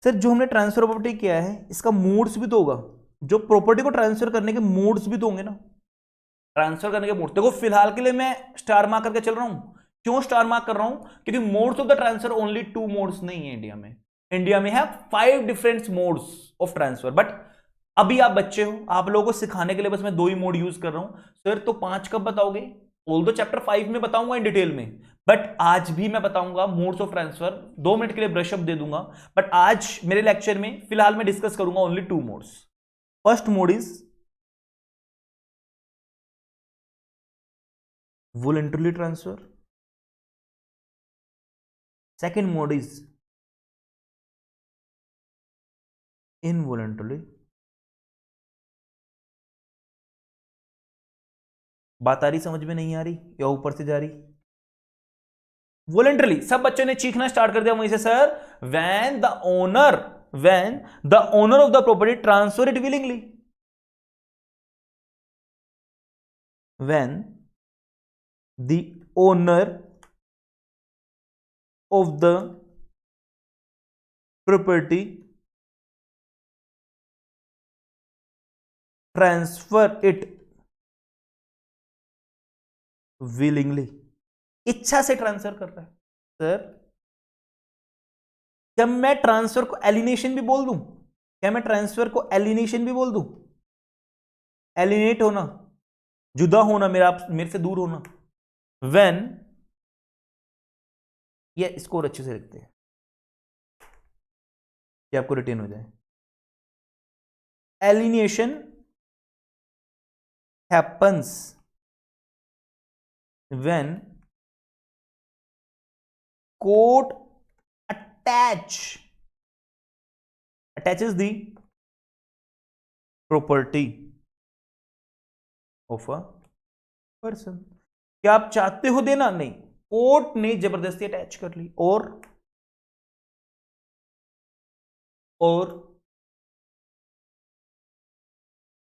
सर, जो हमने ट्रांसफर ऑफ प्रॉपर्टी किया है इसका मोड्स भी तो होगा, जो प्रॉपर्टी को ट्रांसफर करने के मोड्स भी तो होंगे ना। ट्रांसफर करने के मोड, देखो फिलहाल के लिए मैं स्टार मार्क करके चल रहा हूं। क्यों स्टार मार्क कर रहा हूं? क्योंकि modes of the transfer only 2 modes नहीं है इंडिया में। इंडिया में है 5 different modes of transfer, but अभी आप बच्चे हो, आप लोगों को सिखाने के लिए बस मैं 2 ही मोड यूज कर रहा हूं। सर तो 5 कब बताओगे? ऑल दो चैप्टर 5 में बताऊंगा इन डिटेल में, बट आज भी मैं बताऊंगा मोड्स ऑफ ट्रांसफर। 2 मिनट के लिए ब्रशअप दे दूंगा, बट आज मेरे लेक्चर में फिलहाल मैं डिस्कस करूंगा only 2 modes. First mode is voluntarily transfer, second mode is involuntarily। बात आ रही समझ में, नहीं आ रही या ऊपर से जा रही? वॉलेंटरली, सब बच्चों ने चीखना स्टार्ट कर दिया वहीं से, sir when the owner of the property transfer it willingly. When the owner of the property transfer it willingly, इच्छा से ट्रांसफर कर रहा है। सर क्या मैं ट्रांसफर को एलिनेशन भी बोल दूं? क्या मैं ट्रांसफर को एलिनेशन भी बोल दूं? एलिनेट होना, जुदा होना, मेरे से दूर होना। व्हेन, ये इसको और अच्छे से लिखते हैं कि आपको रिटेन हो जाए। Alienation happens when court attaches the property of a person. क्या आप चाहते हो देना? नहीं, कोर्ट ने जबरदस्ती अटैच कर ली, और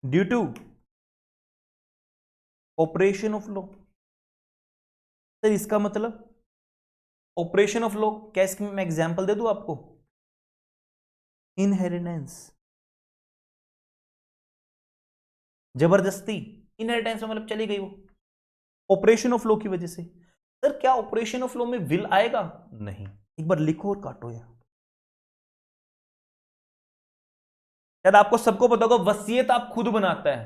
due to operation of law. Sir इसका मतलब ऑपरेशन ऑफ लॉ क्या, इसकी मैं एग्जांपल दे दूं आपको? इनहेरिटेंस, जबरदस्ती, इनहेरिटेंस में मतलब चली गई वो ऑपरेशन ऑफ लॉ की वजह से। सर क्या ऑपरेशन ऑफ लॉ में विल आएगा? नहीं। एक बार लिखो और काटो यार। शायद आपको सबको पता होगा, वसीयत आप खुद बनाता है,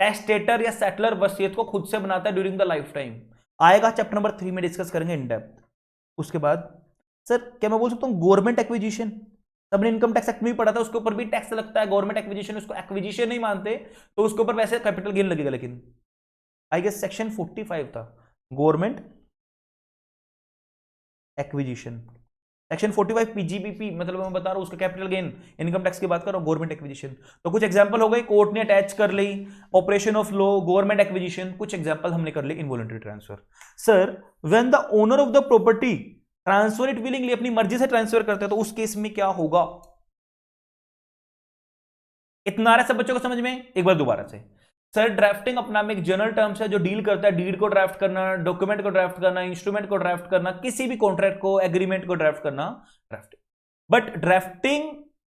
टेस्टेटर या सेटलर वसीयत को खुद से बनाता है ड्यूरिंग द लाइफ टाइम। आएगा चैप्टर नंबर 3 में, डिस्कस करेंगे इन डेप्थ। उसके बाद सर क्या मैं बोल सकता हूं गवर्नमेंट एक्विजिशन? सबने इनकम टैक्स एक्ट में पढ़ा था, उसके ऊपर भी टैक्स लगता है गवर्नमेंट एक्विजिशन। उसको एक्विजिशन नहीं मानते तो उसके ऊपर वैसे कैपिटल गेन लगेगा, लेकिन आई गेस सेक्शन 45 था गवर्नमेंट एक्विजिशन। सेक्शन 45 पीजीबीपी, मतलब मैं बता रहा हूं उसका कैपिटल गेन, इनकम टैक्स की बात कर रहा हूं, गवर्नमेंट एक्विजिशन। तो कुछ एग्जांपल हो गए, कोर्ट ने अटैच कर ली, operation of law, government acquisition, कुछ एग्जांपल हमने कर ली, involuntary transfer. Sir when the owner of the property transfer it willingly, अपनी मर्जी से ट्रांसफर करते हैं, तो उस केस में क्या होगा? इतना आ रहा है सब बच्चों को समझ में? एक बार दोबारा से। सर ड्राफ्टिंग अपना में एक जनरल टर्म्स है जो डील करता है डीड को ड्राफ्ट करना, डॉक्यूमेंट को ड्राफ्ट करना, इंस्ट्रूमेंट को ड्राफ्ट करना, किसी भी कॉन्ट्रैक्ट को, एग्रीमेंट को ड्राफ्ट करना, ड्राफ्टिंग। बट ड्राफ्टिंग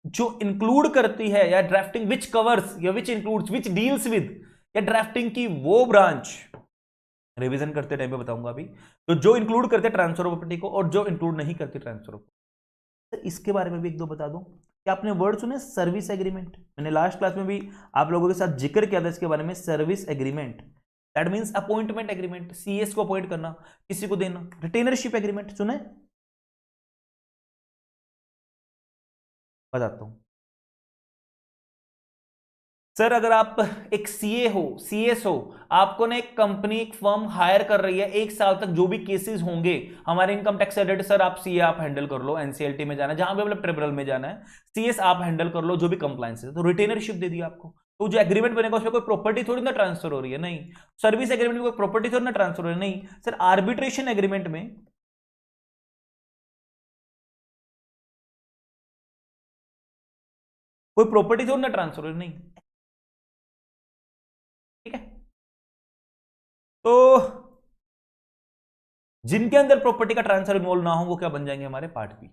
जो इंक्लूड करती है, या ड्राफ्टिंग विच कवर्स या which includes which deals with, या ड्राफ्टिंग की वो ब्रांच, रिवीजन करते टाइम पे बताऊंगा अभी, तो जो इंक्लूड करते ट्रांसफर ऑफ प्रॉपर्टी को और जो इंक्लूड नहीं करते ट्रांसफर ऑफ। इसके बारे में भी एक दो बता दूं। क्या आपने वर्ड सुने सर्विस एग्रीमेंट? मैंने लास्ट क्लास में भी आप लोगों के साथ जिक्र किया था इसके बारे में, service agreement. That means appointment agreement, CS को अपॉइंट करना, किसी को देना। रिटेनरशिप एग्रीमेंट सुने? बताता हूं। सर अगर आप एक सीए हो, सीएस हो, आपको ना एक कंपनी, एक फर्म हायर कर रही है, 1 साल तक जो भी केसेस होंगे हमारे इनकम टैक्स से रिलेटेड, सर आप सीए आप हैंडल कर लो, एनसीएलटी में जाना है, जहां भी मतलब ट्रिब्यूनल में जाना है, सीएस आप हैंडल कर लो, जो भी कंप्लायंस है। तो रिटेनरशिप दे दिया आपको, तो जो एग्रीमेंट बनेगा उसमें कोई प्रॉपर्टी थोड़ी ना ट्रांसफर हो रही है, नहीं। सर्विस एग्रीमेंट में कोई प्रॉपर्टी थोड़ी ना ट्रांसफर हो रही है, नहीं। सर आर्बिट्रेशन एग्रीमेंट में कोई प्रॉपर्टी थोड़ी ना ट्रांसफर हो रही है, नहीं। ठीक है, तो जिनके अंदर प्रॉपर्टी का ट्रांसफर इन्वॉल्व ना हो वो क्या बन जाएंगे हमारे? Part B.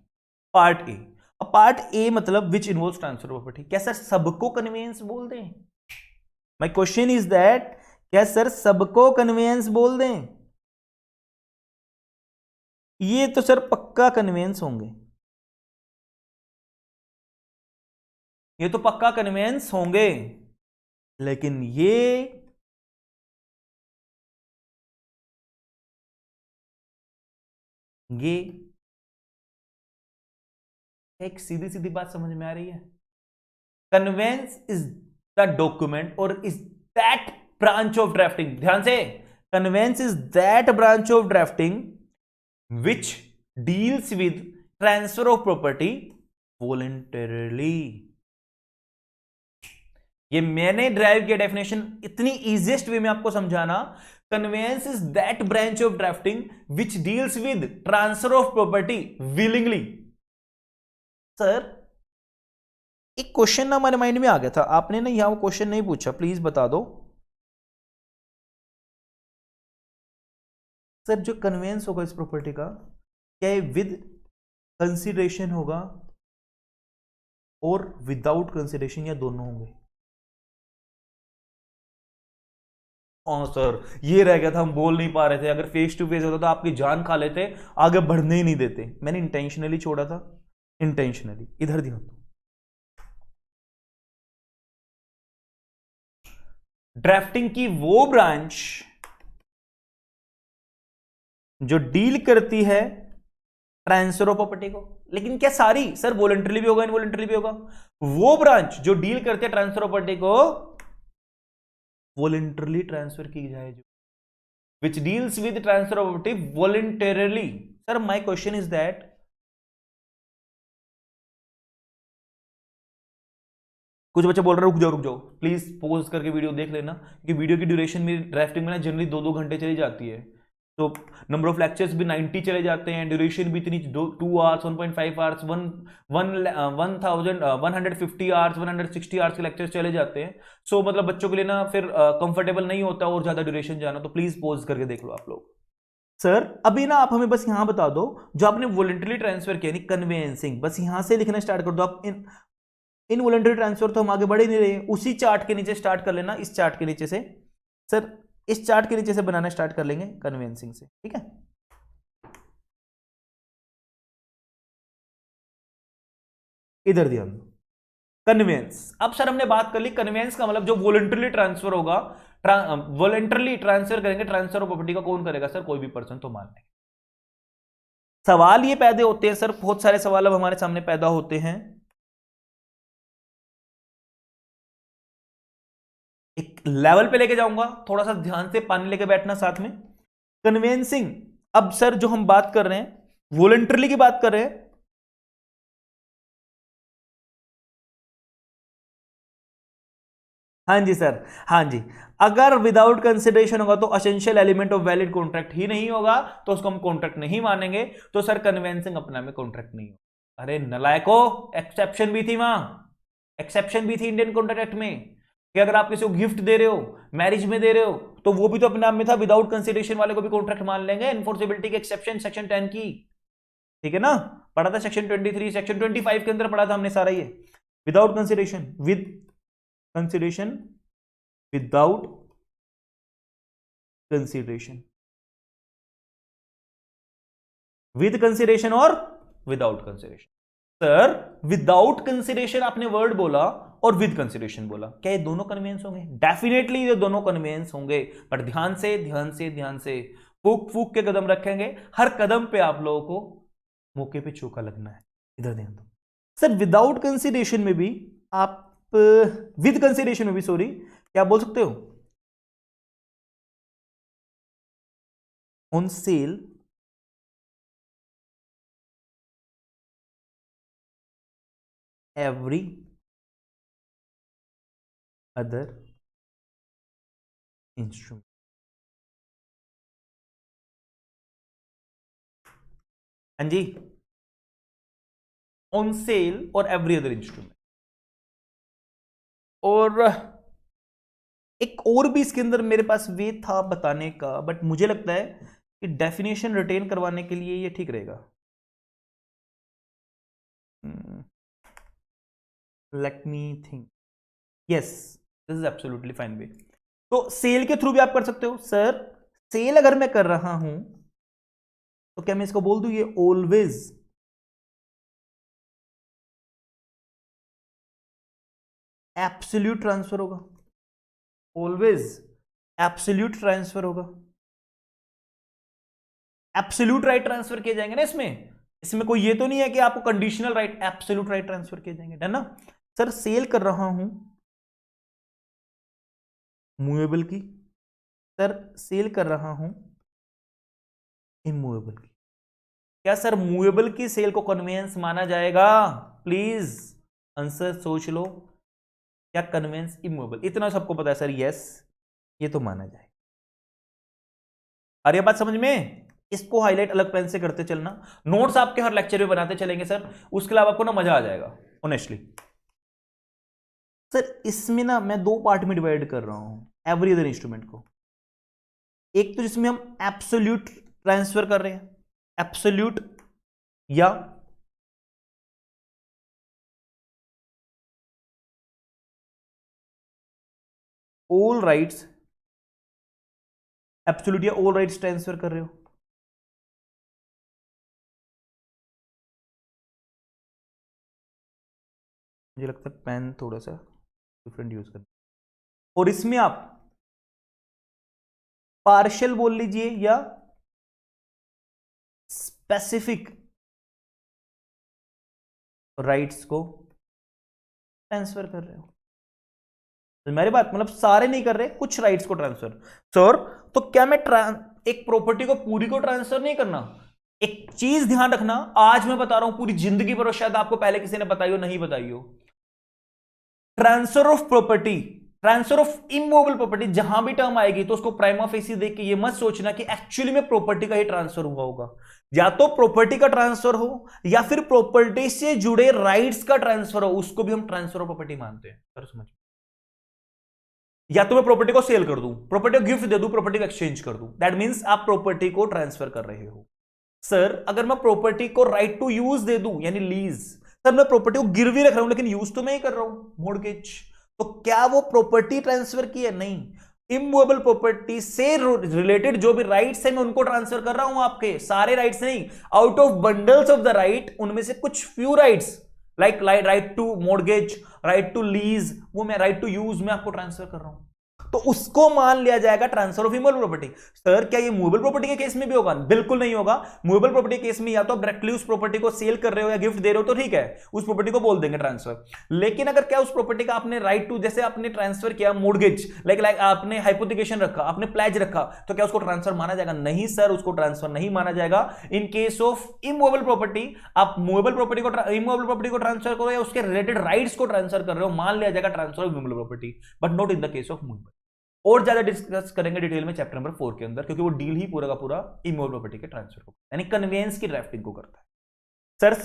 पार्ट ए, अब पार्ट ए मतलब विच इन्वॉल्व ट्रांसफर प्रॉपर्टी। क्या सर सबको कन्वेंस बोल दें? माय क्वेश्चन इज दैट, क्या सर सबको कन्वेंस बोल दें? ये तो सर पक्का कन्वेंस होंगे, ये तो पक्का कन्वेंस होंगे, लेकिन ये एक सीधी सीधी बात समझ में आ रही है? कन्वेंस इज द डॉक्यूमेंट और is that branch of drafting, ध्यान से, conveyance is that branch of drafting which deals with transfer of property voluntarily. ये मैंने ड्राइव किया डेफिनेशन इतनी इजीएस्ट वे में आपको समझाना। Conveyance is that branch of drafting which deals with transfer of property willingly. Sir एक question ना हमारे माइंड में आ गया था, आपने ना यहां वो क्वेश्चन नहीं पूछा, प्लीज बता दो। सर जो कन्वेंस होगा इस प्रॉपर्टी का, क्या ये विद कंसिडरेशन होगा और विदाउट कंसिडरेशन, या दोनों होंगे? हाँ सर ये रह गया था, हम बोल नहीं पा रहे थे। अगर फेस टू फेस होता तो आपकी जान खा लेते, आगे बढ़ने ही नहीं देते। मैंने इंटेंशनली छोड़ा था, इंटेंशनली। इधर ध्यान दो, ड्राफ्टिंग की वो ब्रांच जो डील करती है ट्रांसफर ऑफ प्रॉपर्टी को, लेकिन क्या सारी? सर वॉलंटरी भी होगा, इनवॉलंटरी भी होगा। वो ब्रांच जो डील करते हैं ट्रांसफर ऑफ प्रॉपर्टी को वॉलंटरली ट्रांसफर की जाए, जो विच deals with transfer of property voluntarily. Sir my question is that, कुछ बच्चे बोल रहे हैं रुक जाओ प्लीज, पॉज करके वीडियो देख लेना, क्योंकि वीडियो की ड्यूरेशन मेरी ड्राफ्टिंग में ना जनरली 2-2 घंटे चली जाती है। तो नंबर ऑफ लेक्चर्स भी 90 चले जाते हैं, ड्यूरेशन भी इतनी 2 आवर्स, 1.5 आवर्स, 150 आवर्स, 160 आवर्स के लेक्चर्स चले जाते हैं। सो मतलब बच्चों के लिए ना फिर कंफर्टेबल नहीं होता और ज्यादा ड्यूरेशन जाना, तो प्लीज पॉज करके देख लो आप लोग। सर अभी ना आप हमें बस यहां बता दो, जो आपने वॉलंटरी ट्रांसफर किया नहीं कन्वेंसिंग, बस यहां से लिखना स्टार्ट कर दो आप। इनवॉलंटरी ट्रांसफर तो हम आगे बढ़ ही नहीं रहे, उसी चार्ट के नीचे स्टार्ट कर लेना, इस चार्ट के नीचे से। सर इस चार्ट के नीचे से बनाना स्टार्ट कर लेंगे कन्वेंसिंग से, ठीक है। इधर ध्यान दो, कन्वेंस। अब सर हमने बात कर ली कन्वेंस का मतलब जो वॉलंटरली ट्रांसफर होगा, वॉलंटरली ट्रांसफर करेंगे, ट्रांसफर ऑफ प्रॉपर्टी का कौन करेगा सर, कोई भी पर्सन तो मान लेंगे। सवाल ये पैदा होते हैं सर, बहुत सारे सवाल अब हमारे सामने पैदा होते हैं। एक लेवल पे लेके जाऊंगा, थोड़ा सा ध्यान से पानी लेके बैठना साथ में। कन्वेंसिंग, अब सर जो हम बात कर रहे हैं वॉलंटरली की बात कर रहे हैं, हाँ जी सर, हाँ जी। अगर विदाउट कंसिडरेशन होगा तो essential element of valid contract ही नहीं होगा, तो उसको हम कॉन्ट्रैक्ट नहीं मानेंगे, तो सर कन्वेंसिंग अपने में कॉन्ट्रैक्ट नहीं होगा। अरे नलायको, एक्सेप्शन भी थी वहां, एक्सेप्शन भी थी इंडियन कॉन्ट्रैक्ट एक्ट में, कि अगर आप किसी को गिफ्ट दे रहे हो, मैरिज में दे रहे हो, तो वो भी तो अपने आप में था, विदाउट कंसिडरेशन वाले को भी कॉन्ट्रैक्ट मान लेंगे, एनफोर्सेबिलिटी के एक्सेप्शन सेक्शन 10 की, ठीक है ना। पढ़ा था सेक्शन 23, सेक्शन 25 के अंदर पढ़ा था हमने सारा ये, without consideration, with consideration, without consideration, with consideration और without consideration. Sir without consideration आपने वर्ड बोला और विद कंसिडरेशन बोला, क्या ये दोनों कन्वेंस होंगे? डेफिनेटली ये दोनों कन्वेंस होंगे, पर ध्यान से ध्यान से ध्यान से फूक फूक के कदम रखेंगे, हर कदम पे आप लोगों को मौके पे चौका लगना है। इधर ध्यान दो सर, विदाउट कंसिडरेशन में भी आप, विद कंसिडरेशन में भी सॉरी, क्या बोल सकते हो, on sale every other instrument. हाँ जी, ऑन सेल और एवरी अदर इंस्ट्रूमेंट। और एक और भी इसके अंदर मेरे पास वे था बताने का, बट मुझे लगता है कि डेफिनेशन रिटेन करवाने के लिए ये ठीक रहेगा। Let me think, yes this is absolutely fine way. तो सेल के थ्रू भी आप कर सकते हो। सर सेल अगर मैं कर रहा हूं तो क्या मैं इसको बोल दूं, ये ऑलवेज एब्सोल्यूट ट्रांसफर होगा, ऑलवेज एब्सोल्यूट ट्रांसफर होगा, एब्सोल्यूट राइट ट्रांसफर किए जाएंगे ना इसमें, इसमें कोई ये तो नहीं है कि आपको conditional right, absolute right transfer किए जाएंगे, है ना। सर सेल कर रहा हूं मूवेबल की, सर सेल कर रहा हूं इमूवेबल की, क्या सर मूवेबल की सेल को कन्वेंस माना जाएगा? प्लीज आंसर सोच लो, क्या कन्वेंस इमूवेबल, इतना सबको पता है सर, यस ये तो माना जाए। अरे बात समझ में, इसको हाईलाइट अलग पेन से करते चलना, नोट्स आपके हर लेक्चर में बनाते चलेंगे सर, उसके अलावा आपको ना मजा आ जाएगा ऑनेस्टली। सर इसमें ना मैं दो पार्ट में डिवाइड कर रहा हूं एवरी अदर इंस्ट्रूमेंट को, एक तो जिसमें हम एब्सोल्यूट ट्रांसफर कर रहे हैं, एब्सोल्यूट या ऑल राइट्स, एब्सोल्यूट या ऑल राइट्स ट्रांसफर कर रहे हो। मुझे लगता है पेन थोड़ा सा डिफरेंट यूज करना, और इसमें आप पार्शियल बोल लीजिए या स्पेसिफिक राइट्स को ट्रांसफर कर रहे हो। तो मेरी बात मतलब सारे नहीं कर रहे, कुछ राइट्स को ट्रांसफर। सर तो क्या मैं एक प्रॉपर्टी को पूरी को ट्रांसफर नहीं करना? एक चीज ध्यान रखना, आज मैं बता रहा हूं, पूरी जिंदगी पर शायद आपको पहले किसी ने बताई हो, नहीं बताई हो, transfer of property transfer of immovable property जहां भी टर्म आएगी तो उसको प्राइमा फेसी देख के ये मत सोचना कि एक्चुअली में प्रॉपर्टी का ही ट्रांसफर हुआ होगा। या तो प्रॉपर्टी का ट्रांसफर हो या फिर प्रॉपर्टी से जुड़े राइट्स का ट्रांसफर हो, उसको भी हम ट्रांसफर ऑफ प्रॉपर्टी मानते हैं। सर समझ, या तो मैं प्रॉपर्टी को सेल कर दूं, प्रॉपर्टी को गिफ्ट दे दूं, प्रॉपर्टी को एक्सचेंज कर दूं, दैट मींस आप प्रॉपर्टी को ट्रांसफर कर रहे हो। सर अगर मैं प्रॉपर्टी को राइट टू यूज दे दूं यानी लीज, सर मैं प्रॉपर्टी को गिरवी रख रहा हूं लेकिन यूज तो मैं ही कर रहा हूं मॉर्गेज, तो क्या वो प्रॉपर्टी ट्रांसफर की है? नहीं। इमूवेबल प्रॉपर्टी से रिलेटेड जो भी राइट्स है मैं उनको ट्रांसफर कर रहा हूं, आपके सारे राइट्स नहीं, out of bundles of the right उनमें से कुछ few rights like right to mortgage, right to lease, वो मैं राइट टू यूज में आपको ट्रांसफर कर रहा हूं, तो उसको मान लिया जाएगा transfer of immovable property. Sir क्या ये मूवेबल प्रॉपर्टी के केस में भी होगा? बिल्कुल नहीं होगा। मूवेबल प्रॉपर्टी के केस में या तो आप डायरेक्टली उस प्रॉपर्टी को सेल कर रहे हो या गिफ्ट दे रहे हो तो ठीक है, उस प्रॉपर्टी को बोल देंगे ट्रांसफर। लेकिन अगर क्या उस प्रॉपर्टी का आपने राइट टू, जैसे आपने ट्रांसफर किया मॉर्गेज, लाइक आपने हाइपोथिकेशन रखा, आपने प्लेज रखा, तो क्या उसको ट्रांसफर माना जाएगा? नहीं सर, उसको ट्रांसफर नहीं माना जाएगा। In case of immovable property आप मूवेबल प्रॉपर्टी को इमूवेबल प्रॉपर्टी को ट्रांसफर करो या उसके रिलेटेड राइट्स को ट्रांसफर कर रहे हो, मान लिया जाएगा transfer of immovable property, but not in the case of movable. और ज्यादा डिस्कस करेंगे डिटेल में चैप्टर नंबर 4 के अंदर, क्योंकि वो डील ही पूरा का पूरा इमूवेबल प्रॉपर्टी के ट्रांसफर को यानी कन्वेंस की ड्राफ्टिंग को करता है। सर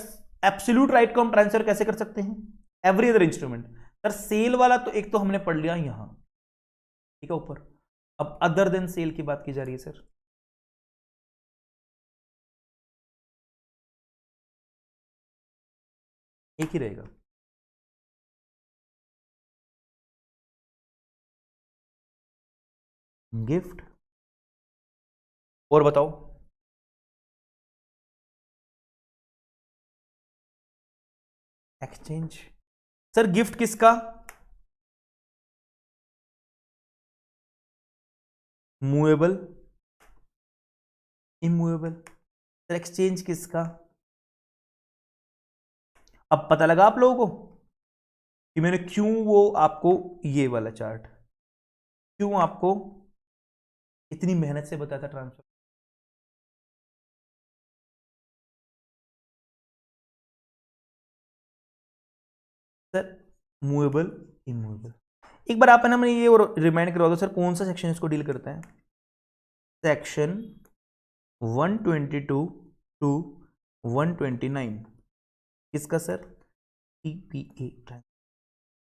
एब्सोल्यूट राइट को हम ट्रांसफर कैसे कर सकते हैं? Every other instrument. Sir sale वाला तो एक तो हमने पढ़ लिया यहां, ठीक है ऊपर, अब अदर देन सेल की बात की जा रही है सर। एक ही रहेगा, गिफ्ट, और बताओ एक्सचेंज। सर गिफ्ट किसका? Movable, immovable. सर एक्सचेंज किसका? अब पता लगा आप लोगों को कि मैंने क्यों वो आपको ये वाला चार्ट क्यों आपको इतनी मेहनत से बताया था ट्रांसफर। सर मूवेबल, इमूवेबल, एक बार आप है ना मैंने ये रिमाइंड करवा दो सर, कौन सा सेक्शन इसको डील करता है? सेक्शन 122 टू 129 किसका sir? TPA.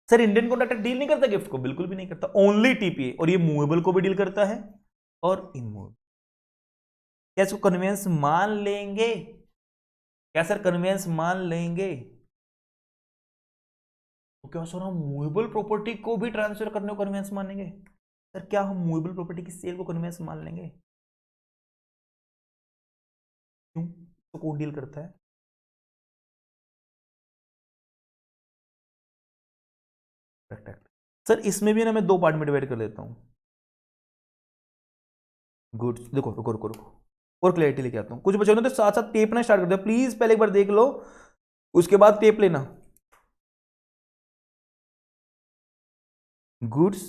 Sir Indian contract deal नहीं करता गिफ्ट को, बिल्कुल भी नहीं करता, ओनली टीपीए, और ये मूवेबल को भी डील करता है और इमूवेबल। क्या इसको कन्वेंस मान लेंगे? क्या सर कन्वेंस मान लेंगे? तो क्या सर हम मूवेबल प्रॉपर्टी को भी ट्रांसफर करने को कन्वेंस मानेंगे? सर क्या हम मूवेबल प्रॉपर्टी की सेल को कन्वेंस मान लेंगे? क्यों? तो कौन डील करता है? सर इसमें भी ना मैं दो पार्ट में डिवाइड कर देता हूं। गुड्स, देखो रुको रुको रुको, और क्लैरिटी लेके आता हूं। कुछ बच्चों ने तो साथ साथ टेप ना स्टार्ट कर दिया, प्लीज पहले एक बार देख लो उसके बाद टेप लेना। Goods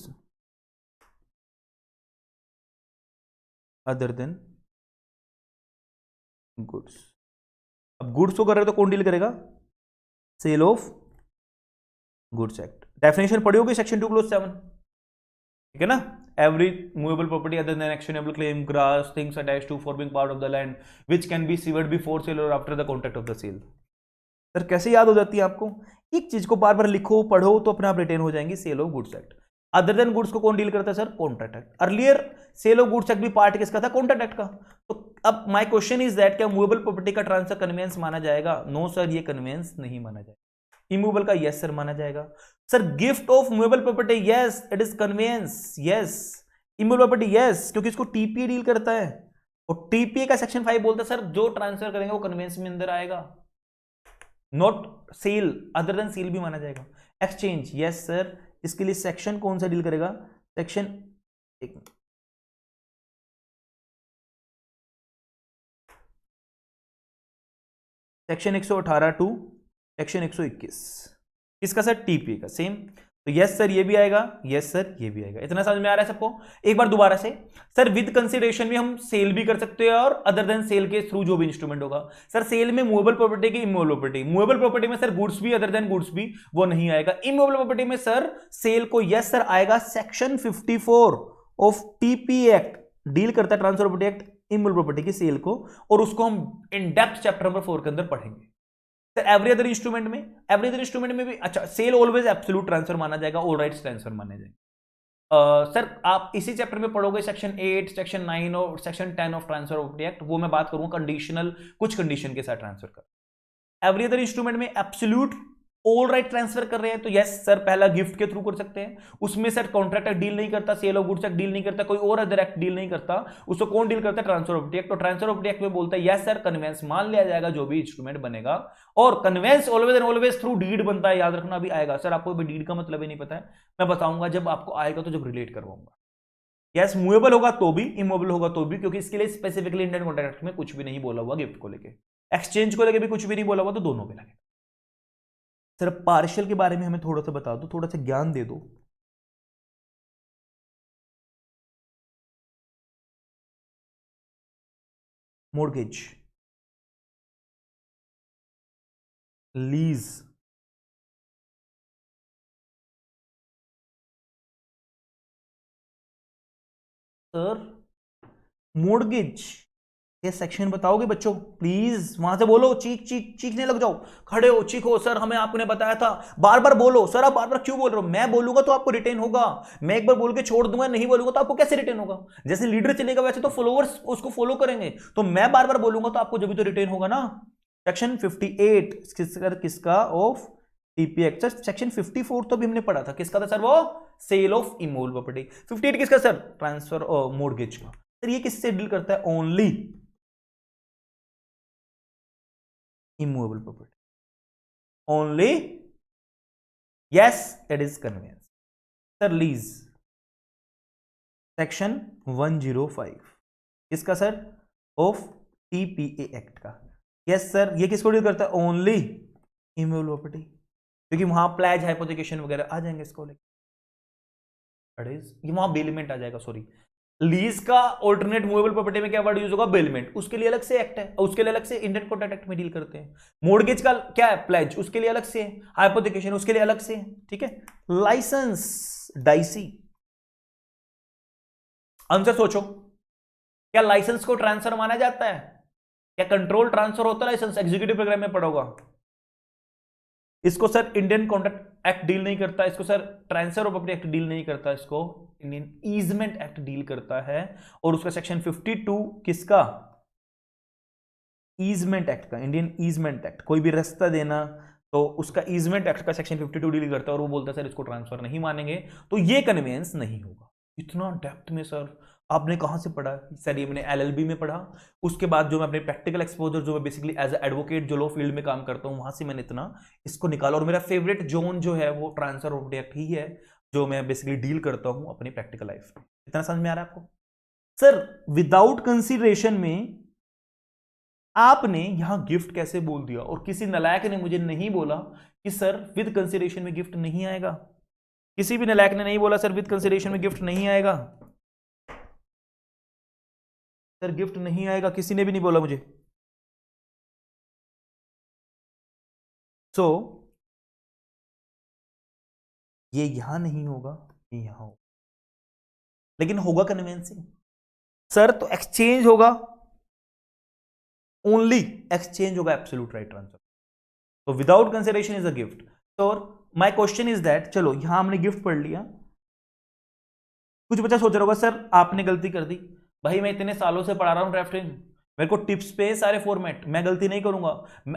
other than goods. अब गुड्स को कर रहे हो तो कौन डील करेगा? Sale of goods act. Definition पढ़ी होगी सेक्शन 2 क्लोज 7, ठीक है ना? Every movable property other than actionable claim, grass, things attached to forming part of the land which can be severed before sale और after the contract of the sale. Sir कैसे याद हो जाती है आपको? एक चीज को बार बार लिखो पढ़ो तो अपने आप रिटेन हो जाएंगी। Sale of goods act, other than goods को कौन डील करता है sir? Contract act. Earlier sale of goods act भी पार्ट किसका था? कॉन्ट्रैक्ट एक्ट का। तो अब माय क्वेश्चन इज दैट क्या मूवेबल प्रॉपर्टी का ट्रांसफर कन्वेंस माना जाएगा? नो सर, ये कन्वेंस नहीं माना जाएगा। इमूवेबल का यस सर माना जाएगा। Sir gift of movable property, yes it is conveyance, yes. Immovable property yes, क्योंकि इसको टीपीए डील करता है और टीपीए का सेक्शन 5 बोलता है सर जो ट्रांसफर करेंगे वो कन्वेंस में अंदर आएगा, not sale, other than sale भी माना जाएगा। एक्सचेंज यस सर, इसके लिए सेक्शन कौन सा डील करेगा? सेक्शन, एक मिनट, सेक्शन 118 टू सेक्शन 121 इसका सर टीपीए का सेम। तो यस सर ये भी आएगा, यस सर ये भी आएगा। इतना समझ में आ रहा है सबको? एक बार दोबारा से। सर विद कंसीडरेशन में हम सेल भी कर सकते हैं और अदर देन सेल के थ्रू जो भी इंस्ट्रूमेंट होगा। सर सेल में मूवेबल प्रॉपर्टी की इमूवेबल प्रॉपर्टी, मूवेबल प्रॉपर्टी में सर गुड्स भी अदर देन गुड्स भी वो नहीं आएगा। इमूवेबल प्रॉपर्टी में सर सेल को यस सर आएगा। Section 54 of TP act deal करता है, transfer property act, immovable property की सेल को, और उसको हम इन डेप्थ चैप्टर नंबर 4 के अंदर पढ़ेंगे। सर एवरी अदर इंस्ट्रूमेंट में भी अच्छा सेल ऑलवेज एब्सोल्यूट ट्रांसफर माना जाएगा, ऑल राइट्स ट्रांसफर माने जाएंगे। सर आप इसी चैप्टर में पढ़ोगे सेक्शन 8, सेक्शन 9 और section 10 of transfer property act, वो मैं बात करूंगा कंडीशनल, कुछ कंडीशन के साथ ट्रांसफर कर। एवरी अदर इंस्ट्रूमेंट में एब्सोल्यूट ऑल राइट ट्रांसफर कर रहे हैं तो यस सर पहला गिफ्ट के थ्रू कर सकते हैं। उसमें सर कॉन्ट्रैक्ट एक्ट डील नहीं करता, sale of goods act deal नहीं करता, कोई और अदर एक्ट डील नहीं करता, उसको कौन डील करता है? Transfer property act. तो ट्रांसफर प्रॉपर्टी एक्ट में बोलता है यस सर कन्वेंस मान लिया जाएगा जो भी इंस्ट्रूमेंट बनेगा, और conveyance always and always through deed बनता है, याद रखना। अभी आएगा सर, आपको भी डीड का मतलब ही नहीं पता है, मैं बताऊंगा जब आपको आएगा, तो जब रिलेट करवाऊंगा। यस मूवेबल होगा तो भी, इमूवेबल होगा तो भी, क्योंकि इसके लिए स्पेसिफिकली इंडियन कॉन्ट्रैक्ट एक्ट में कुछ भी नहीं बोला हुआ गिफ्ट को लेके, एक्सचेंज को लेके भी कुछ भी नहीं बोला हुआ, तो दोनों पे लगेगा। सर पार्शियल के बारे में हमें थोड़ा सा बता दो, थोड़ा सा ज्ञान दे दो। मॉर्गेज, लीज, सर मॉर्गेज ये सेक्शन बताओगे बच्चों प्लीज? वहां से बोलो, चीखने लग जाओ, खड़े हो चीखो, सर हमें आपने बताया था, बार बार बोलो। सर आप बार बार क्यों बोल रहे हो? मैं बोलूंगा तो आपको रिटेन होगा, मैं एक बार बोल के छोड़ दूंगा, नहीं बोलूंगा तो आपको कैसे रिटेन होगा? जैसे लीडर चलेगा वैसे तो फॉलोअर्स उसको फॉलो करेंगे, तो मैं बार बार बोलूंगा तो आपको जब भी तो रिटेन होगा ना। सेक्शन 58 किसका? Of TP act. Sir section 54 तो भी हमने पढ़ा था, किसका था सर? वो सेल ऑफ इमूवेबल प्रॉपर्टी। 58 किसका सर? ट्रांसफर और मॉर्गेज का। सर ये किससे डील करता है? Only immovable property, only yes it is conveyance. Sir lease section 105 किसका सर? ऑफ टीपीए एक्ट का। यस सर ये किसको डील करता है? ओनली इमूवेबल प्रॉपर्टी, क्योंकि वहां प्लेज हाइपोथिकेशन वगैरह आ जाएंगे इसको लेकर, ये वहां बेलमेंट आ जाएगा। सॉरी, लीज का ऑल्टरनेट मूवेबल प्रॉपर्टी में क्या वर्ड यूज होगा? बेलमेंट। उसके लिए अलग से एक्ट है, उसके लिए अलग से इंडियन कॉन्ट्रैक्ट एक्ट में डील करते हैं। मॉर्गेज का क्या है? प्लेज, उसके लिए अलग से है। हाइपोथिकेशन उसके लिए अलग से है, ठीक है। Licence, dicey. आंसर सोचो, क्या लाइसेंस को ट्रांसफर माना जाता है? क्या कंट्रोल ट्रांसफर होता है लाइसेंस? एग्जीक्यूटिव प्रोग्राम में पढ़ोगा। इसको sir Indian contract act deal नहीं करता, इसको sir transfer of property act deal नहीं करता, इसको इंडियन ईजमेंट एक्ट डील करता है। और उसका सेक्शन 52 किसका? ईजमेंट एक्ट का, इंडियन ईजमेंट एक्ट। कोई भी रास्ता देना तो उसका ईजमेंट एक्ट का सेक्शन 52 डील करता है, और वो बोलता है सर इसको ट्रांसफर नहीं मानेंगे तो ये कन्वेंस नहीं होगा। इतना डेप्थ में सर आपने कहां से पढ़ा? सर ये मैंने एलएलबी में पढ़ा, उसके बाद जो मैं अपने प्रैक्टिकल एक्सपोजर, जो मैं बेसिकली एज एडवोकेट जो लॉ फील्ड में काम करता हूं, वहां से मैंने इतना इसको निकाला। और मेरा फेवरेट जोन जो है वो ट्रांसफर प्रॉपर्टी एक्ट ही है, जो मैं बेसिकली डील करता हूं अपनी प्रैक्टिकल लाइफ में। इतना समझ में आ रहा है आपको? सर विदाउट कंसीडरेशन में आपने यहां गिफ्ट कैसे बोल दिया, और किसी नालायक ने मुझे नहीं बोला कि सर विद कंसीडरेशन में गिफ्ट नहीं आएगा। किसी भी नालायक ने नहीं बोला सर विद कंसीडरेशन में गिफ्ट नहीं आएगा, सर गिफ्ट नहीं आएगा, किसी ने भी नहीं बोला मुझे। सो ये यहां नहीं होगा, ये यहां होगा, लेकिन होगा कन्वेंसिंग। सर तो एक्सचेंज होगा, ओनली एक्सचेंज होगा, एब्सोल्यूट राइट ट्रांसफर। तो without consideration is a gift. तो माय क्वेश्चन इज दैट, चलो यहां हमने गिफ्ट पढ़ लिया। कुछ बच्चा सोच रहा होगा सर आपने गलती कर दी। भाई मैं इतने सालों से पढ़ा रहा हूं ड्राफ्टिंग, मेरे को टिप्स पे सारे फॉर्मेट, मैं गलती नहीं करूंगा।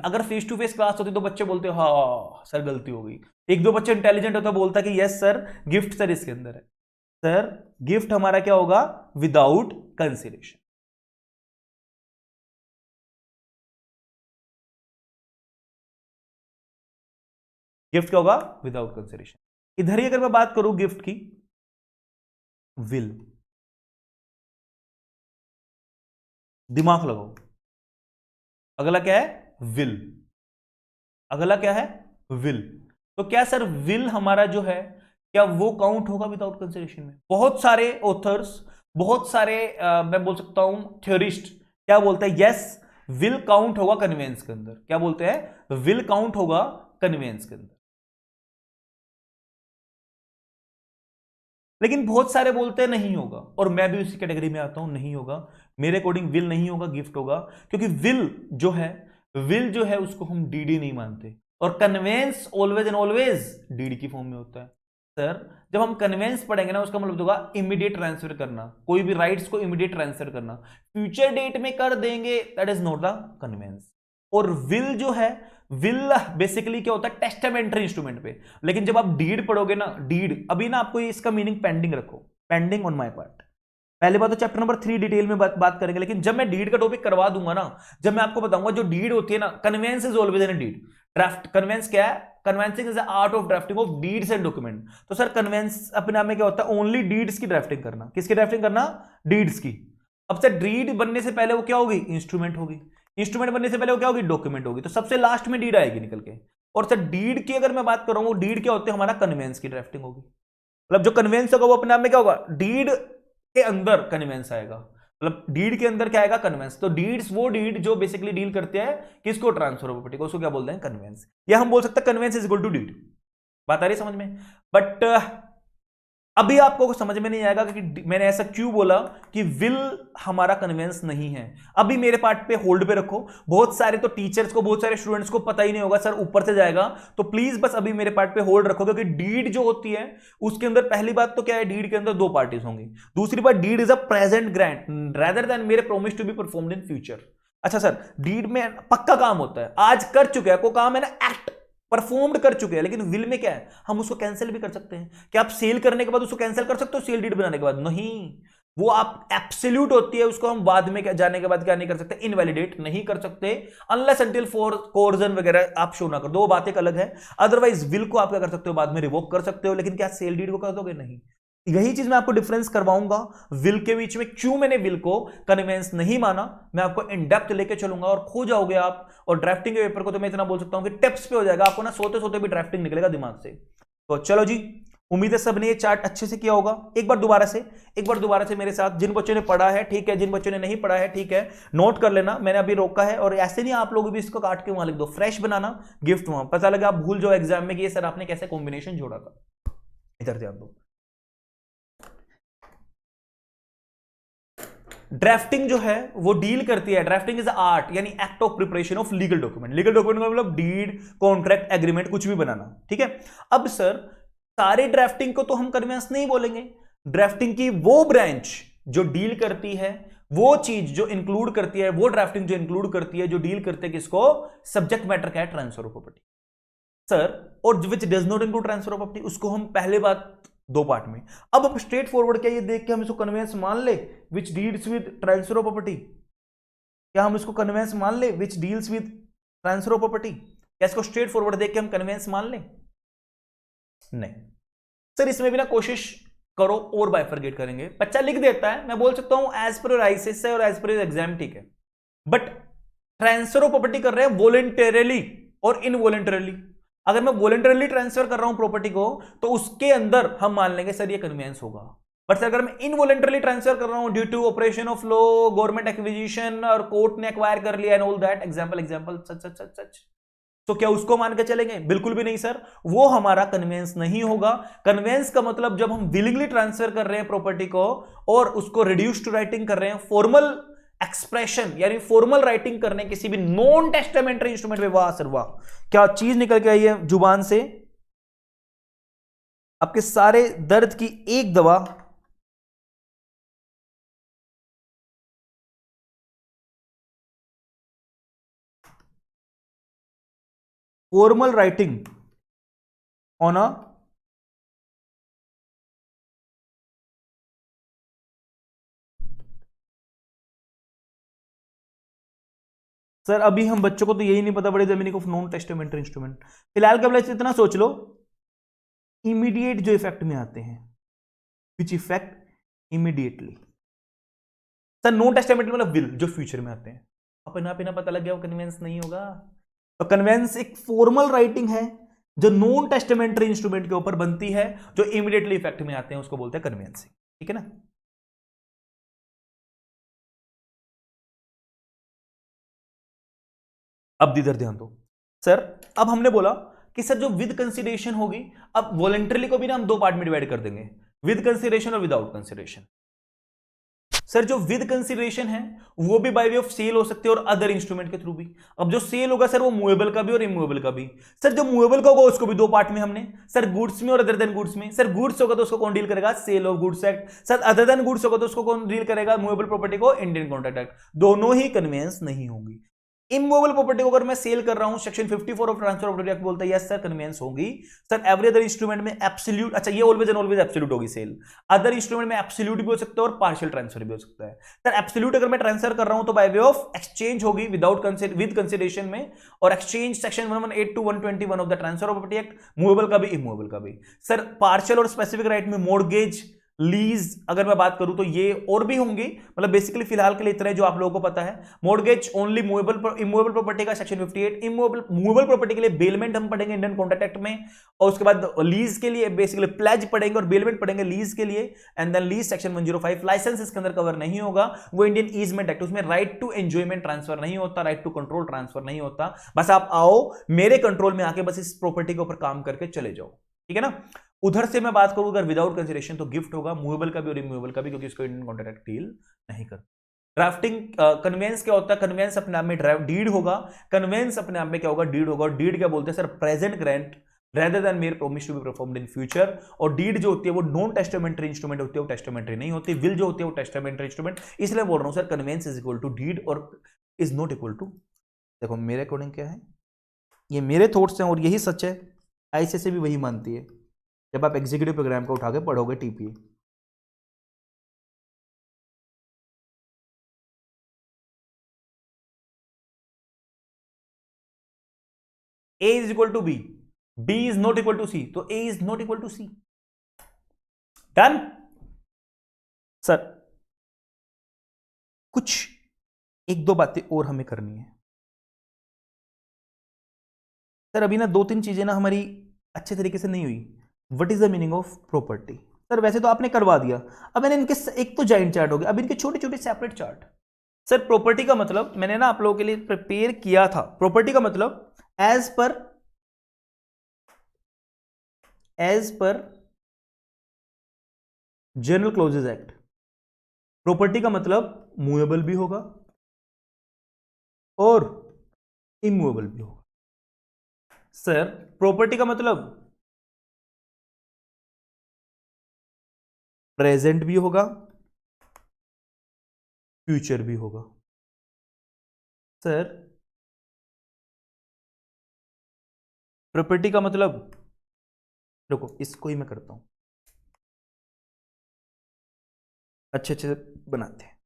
अगर फेस टू फेस क्लास होती तो बच्चे बोलते हाँ सर गलती हो गई। एक दो बच्चे इंटेलिजेंट होता बोलता कि यस सर गिफ्ट सर इसके अंदर है। सर गिफ्ट हमारा क्या होगा? Without consideration. गिफ्ट क्या होगा? Without consideration. इधर ही अगर मैं बात करूं गिफ्ट की, विल, दिमाग लगाओ, अगला क्या है? विल। अगला क्या है? विल। तो क्या सर विल हमारा जो है क्या वो काउंट होगा विदाउट कंसिडरेशन में? बहुत सारे ऑथर्स, बहुत सारे मैं बोल सकता हूं थ्योरिस्ट क्या बोलते हैं, यस विल काउंट होगा कन्वेंस के अंदर। क्या बोलते हैं? विल काउंट होगा कन्वेंस के अंदर। लेकिन बहुत सारे बोलते हैं नहीं होगा, और मैं भी उसी कैटेगरी में आता हूं, नहीं होगा। मेरे अकॉर्डिंग विल नहीं होगा, गिफ्ट होगा। क्योंकि विल जो है उसको हम डीडी नहीं मानते, और conveyance always and always deed की फॉर्म में होता है। सर जब हम कन्वेंस पढ़ेंगे ना, उसका मतलब होगा इमीडिएट ट्रांसफर करना, कोई भी राइट्स को इमीडिएट ट्रांसफर करना। फ्यूचर डेट में कर देंगे, that is not the conveyance. और विल जो है, विल बेसिकली क्या होता है? टेस्टामेंटरी इंस्ट्रूमेंट पे। लेकिन जब आप डीड पढ़ोगे ना, डीड अभी ना आपको इसका मीनिंग पेंडिंग रखो, पेंडिंग ऑन माय पार्ट। पहले बात तो चैप्टर नंबर 3 डिटेल में बात करेंगे, लेकिन जब मैं डीड का टॉपिक करवा दूंगा ना, जब मैं आपको बताऊंगा जो डीड होती है ना, conveyance is always an deed. Draft conveyance क्या है? Conveyancing is the art of drafting of deeds and document. तो सर कन्वेंस अपने आप में क्या होता है? ओनली डीड्स की ड्राफ्टिंग करना। किसकी ड्राफ्टिंग करना? डीड्स की। अब सर डीड बनने से पहले वो क्या होगी? इंस्ट्रूमेंट होगी। इंस्ट्रूमेंट बनने से पहले वो क्या होगी? डॉक्यूमेंट होगी। तो सबसे लास्ट में डीड आएगी निकल के। और सर डीड की अगर मैं बात कर रहा हूं, डीड क्या होते हैं? हमारा कन्वेंस की ड्राफ्टिंग होगी। मतलब जो कन्वेंस होगा वो अपने आप में क्या होगा? डीड के अंदर कन्वेंस आएगा। मतलब डीड के अंदर क्या आएगा? कन्वेंस। तो डीड्स वो डीड जो बेसिकली डील करते हैं किसको? ट्रांसफर ऑफ प्रॉपर्टी को, उसको क्या बोलते हैं? कन्वेंस। या हम बोल सकते हैं conveyance is equal to deed. बात आ रही समझ में? बट अभी आपको समझ में नहीं आएगा कि मैंने ऐसा क्यों बोला कि विल हमारा कन्वेंस नहीं है। अभी मेरे पार्ट पे होल्ड पे रखो। बहुत सारे तो टीचर्स को, बहुत सारे स्टूडेंट्स को पता ही नहीं होगा सर ऊपर से जाएगा, तो प्लीज बस अभी मेरे पार्ट पे होल्ड रखो। क्योंकि डीड जो होती है उसके अंदर पहली बात तो क्या है? डीड के अंदर दो पार्टीज होंगी। दूसरी बात, deed is a present grant rather than mere promise to be performed in future. अच्छा सर, डीड में पक्का काम होता है, आज कर चुके हैं, कोई काम है ना, एक्ट परफॉर्म्ड कर चुके हैं। लेकिन विल में क्या है? हम उसको कैंसिल भी कर सकते हैं। क्या आप सेल करने के बाद उसको कैंसिल कर सकते हो सेल डीड बनाने के बाद? नहीं, वो आप एब्सोल्यूट होती है, उसको हम बाद में जाने के बाद क्या नहीं कर सकते? इनवैलिडेट नहीं कर सकते, अनलेस अंटिल फॉर कोर्जन वगैरह आप शो ना कर दो, वो बात एक अलग है। अदरवाइज विल को आप क्या कर सकते हो? बाद में रिवोक कर सकते हो। लेकिन क्या सेल डीड को कर दोगे? नहीं। यही चीज मैं आपको डिफरेंस करवाऊंगा विल के बीच में, क्यों मैंने विल को कन्वेंस नहीं माना। मैं आपको इन डेप्थ लेके चलूंगा और खो जाओगे आप। और ड्राफ्टिंग के पेपर को तो मैं इतना बोल सकता हूं कि टिप्स पे हो जाएगा, आपको ना सोते सोते भी ड्राफ्टिंग निकलेगा दिमाग से। तो चलो जी, उम्मीद है सबने ये चार्ट अच्छे से किया होगा। एक बार दोबारा से मेरे साथ, जिन बच्चों ने पढ़ा है ठीक है, जिन बच्चों ने नहीं पढ़ा है ठीक है, नोट कर लेना, मैंने अभी रोका है। और ऐसे नहीं आप लोग भी इसको काट के वहां लिख दो, फ्रेश बनाना, गिफ्ट वहां पता लगा आप भूल जाओ एग्जाम में कि ये सर आपने कैसे कॉम्बिनेशन जोड़ा था। इधर ध्यान दो। ड्राफ्टिंग जो है वो डील करती है, ड्राफ्टिंग इज आर्ट यानी act of preparation of legal document. Legal document का मतलब डीड, कॉन्ट्रैक्ट, एग्रीमेंट, कुछ भी बनाना। ठीक है। अब सर सारे ड्राफ्टिंग को तो हम कन्वेंस नहीं बोलेंगे। ड्राफ्टिंग की वो ब्रांच जो डील करती है, वो चीज जो इंक्लूड करती है, वो ड्राफ्टिंग जो इंक्लूड करती है, जो डील करते हैं किसको? सब्जेक्ट मैटर क्या है? Transfer of property sir. और which does not include transfer of property, उसको हम पहले बात दो पार्ट में। अब स्ट्रेट फॉरवर्ड क्या ये देख के हम इसको कन्वेंस मान ले विच deals with transfer of property? क्या हम इसको कन्वेंस मान ले विच deals with transfer of property? क्या इसको स्ट्रेट फॉरवर्ड देख के हम कन्वेंस मान ले? नहीं सर, इसमें भी ना कोशिश करो और बाइफरगेट करेंगे। बच्चा लिख देता है, मैं बोल सकता हूं एज पर आईसीएस और एज पर एग्जाम ठीक है, बट ट्रांसफर ऑफ प्रॉपर्टी कर रहे हैं वॉलेंटरली और इनवॉलेंटरली। अगर मैं वॉलेंटरली ट्रांसफर कर रहा हूं प्रॉपर्टी को, तो उसके अंदर हम मान लेंगे सर ये कन्वेंस होगा। बट सर अगर मैं इनवॉलेंटरली ट्रांसफर कर रहा हूं due to operation of law, government acquisition और कोर्ट ने एक्वायर कर लिया and all that, example such such such such, तो क्या उसको मान के चलेंगे? बिल्कुल भी नहीं सर, वो हमारा कन्वेंस नहीं होगा। कन्वेंस का मतलब जब हम विलिंगली ट्रांसफर कर रहे हैं प्रॉपर्टी को और उसको रिड्यूस टू राइटिंग कर रहे हैं, फॉर्मल एक्सप्रेशन यानी फॉर्मल राइटिंग करने किसी भी नॉन टेस्टामेंटरी इंस्ट्रूमेंट में। वाह सर वाह, क्या चीज निकल के आई है जुबान से। आपके सारे दर्द की एक दवा। Formal writing on a sir, अभी हम बच्चों को तो यही नहीं पता पड़े the meaning of non testamentary instrument. फिलहाल के लिए इतना सोच लो, इमीडिएट जो इफेक्ट में आते हैं, which effect immediately. Sir non testamentary मतलब विल जो फ्यूचर में आते हैं। अपना पता लग गया वो कन्वेंस नहीं होगा। तो कन्वेंस एक फॉर्मल राइटिंग है जो नॉन टेस्टामेंटरी इंस्ट्रूमेंट के ऊपर बनती है, जो इमीडिएटली इफेक्ट में आते हैं, उसको बोलते हैं कन्वेंसी। ठीक है ना। अब इधर ध्यान दो सर। अब हमने बोला कि सर जो विद कंसिडरेशन होगी, अब वॉलंटरली को भी ना हम दो पार्ट में डिवाइड कर देंगे, विद कंसिडरेशन और विदाउट कंसिडरेशन। सर जो विद कंसिडरेशन है वो भी बाय वे ऑफ सेल हो सकते हैं और अदर इंस्ट्रूमेंट के थ्रू भी। अब जो सेल होगा सर वो मूवेबल का भी और इमूवेबल का भी। सर जो मूवेबल का होगा उसको भी दो पार्ट में हमने, सर गुड्स में और अदर देन गुड्स में। सर गुड्स होगा तो उसको कौन डील करेगा, sale of goods act. Sir other than goods होगा तो उसको कौन डील करेगा, मूवेबल प्रॉपर्टी को, इंडियन कॉन्ट्रैक्ट एक्ट। दोनों ही कन्वेंस नहीं होंगी। इमूवेबल प्रॉपर्टी को अगर मैं सेल कर रहा हूं, section 54 of transfer property act बोलता है यस सर कन्वेंस होगी। सर एवरी अदर इंस्ट्रूमेंट में एब्सोल्यूट, अच्छा ये ऑलवेज एंड ऑलवेज एब्सोल्यूट होगी सेल। अदर इंस्ट्रूमेंट में एब्सोल्यूट भी हो सकता है और पार्शियल ट्रांसफर भी हो सकता है। सर एब्सोल्यूट अगर मैं ट्रांसफर कर रहा हूं तो बाय वे ऑफ एक्सचेंज होगी विदाउट विद कंसिडरेशन में, और exchange section 118 to 121 of the transfer property act, movable का भी इमूवेबल का भी। सर पार्शियल और स्पेसिफिक राइट में मॉर्गेज, लीज अगर मैं बात करूं तो ये और भी होंगी, मतलब बेसिकली फिलहाल के लिए इतना है जो आप लोगों को पता है। Mortgage only movable, immovable property का सेक्शन 58, मूवेबल प्रॉपर्टी के लिए बेलमेंट हम पढ़ेंगे इंडियन कॉन्ट्रैक्ट एक्ट में, और उसके बाद लीज के लिए बेसिकली प्लेज पढ़ेंगे और बेलमेंट पढ़ेंगे लीज के लिए। And then lease section 105, license इसके अंदर कवर नहीं होगा, वो इंडियन ईजमेंट एक्ट, उसमें राइट टू एंजॉयमेंट ट्रांसफर नहीं होता, राइट टू कंट्रोल ट्रांसफर नहीं होता। बस आप आओ मेरे कंट्रोल में आके बस इस प्रॉपर्टी के ऊपर काम करके चले जाओ। ठीक है ना। उधर से मैं बात करूं अगर विदाउट कंसिडरेशन तो गिफ्ट होगा, मूवेबल का भी और इमूवेबल का भी, क्योंकि इसको इंडियन कॉन्ट्रैक्ट डील नहीं करता। ड्राफ्टिंग कन्वेंस क्या होता है, कन्वेंस अपने आप में डीड होगा। कन्वेंस अपने आप में क्या होगा, डीड होगा। और डीड क्या बोलते हैं sir, present grant rather than mere promise to be performed in future. और डीड जो होती है वो नॉन टेस्टामेंटरी इंस्ट्रूमेंट होती है, वो टेस्टामेंटरी नहीं होती। विल जो होती है वो टेस्टामेंटरी इंस्ट्रूमेंट। इसलिए बोल रहा हूं sir conveyance is equal to deed और इज नॉट इक्वल टू, देखो मेरे अकॉर्डिंग क्या है, ये मेरे थॉट्स हैं और यही सच है, आईसीएसई भी वही मानती है जब आप एग्जीक्यूटिव प्रोग्राम को उठा के पढ़ोगे TPA. A is equal to B, B is not equal to C, तो A is not equal to C. Done sir. कुछ एक दो बातें और हमें करनी है सर। अभी ना दो तीन चीजें ना हमारी अच्छे तरीके से नहीं हुई। What is the meaning of property, sir वैसे तो आपने करवा दिया, अब मैंने इनके एक तो जॉइंट चार्ट हो गया, अब इनके छोटे छोटे सेपरेट चार्ट। सर प्रॉपर्टी का मतलब मैंने ना आप लोगों के लिए प्रिपेयर किया था। प्रॉपर्टी का मतलब एज पर जनरल क्लोजेज एक्ट, प्रॉपर्टी का मतलब मूवेबल भी होगा और इमूवेबल भी होगा। सर प्रॉपर्टी का मतलब प्रेजेंट भी होगा, फ्यूचर भी होगा। सर प्रॉपर्टी का मतलब, देखो इसको ही मैं करता हूं अच्छे अच्छे बनाते हैं।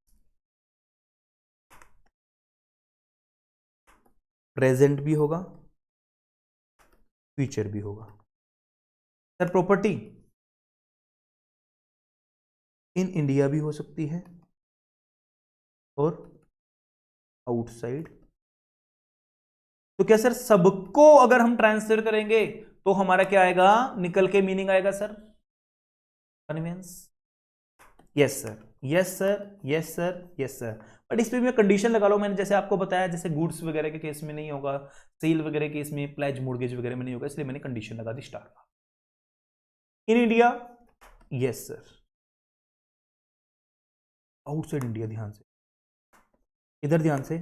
प्रेजेंट भी होगा, फ्यूचर भी होगा। सर प्रॉपर्टी इन इंडिया भी हो सकती है और आउटसाइड। तो क्या सर सबको अगर हम ट्रांसफर करेंगे तो हमारा क्या आएगा, निकल के मीनिंग आएगा sir conveyance. Yes sir, yes sir, yes sir, yes sir. But इस पे मैं कंडीशन लगा लो, मैंने जैसे आपको बताया, जैसे गुड्स वगैरह के केस में नहीं होगा, सेल वगैरह के केस में, प्लेज मोर्गेज वगैरह में नहीं होगा, इसलिए मैंने कंडीशन लगा दी स्टार का। In India yes sir, outside India ध्यान से, इधर ध्यान से,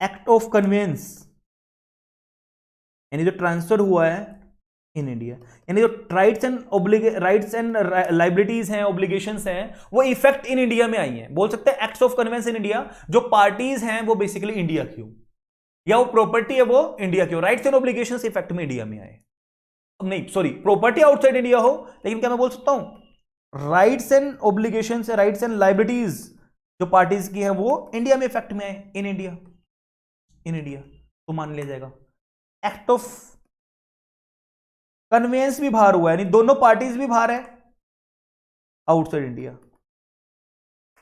एक्ट ऑफ कन्वेंस यानी जो ट्रांसफर हुआ है इन इंडिया, यानी जो राइट्स एंड लाइबिलिटीज हैं, ऑब्लिगेशंस हैं, वो इफेक्ट इन इंडिया में आई हैं। बोल सकते हैं acts of conveyance in India, जो पार्टीज हैं वो बेसिकली इंडिया की हो, या वो प्रॉपर्टी है वो इंडिया की हो, राइट्स एंड ऑब्लिगेशंस इफेक्ट में इंडिया में आए। नहीं सॉरी, प्रॉपर्टी आउटसाइड इंडिया हो, लेकिन क्या मैं बोल सकता हूं rights and obligations, rights and liabilities जो पार्टीज की है वो इंडिया में इफेक्ट में आए, इन इंडिया, इन इंडिया, तो मान लिया जाएगा। एक्ट ऑफ कन्वेंस भी बाहर हुआ है, यानी दोनों पार्टीज भी बाहर है आउटसाइड इंडिया,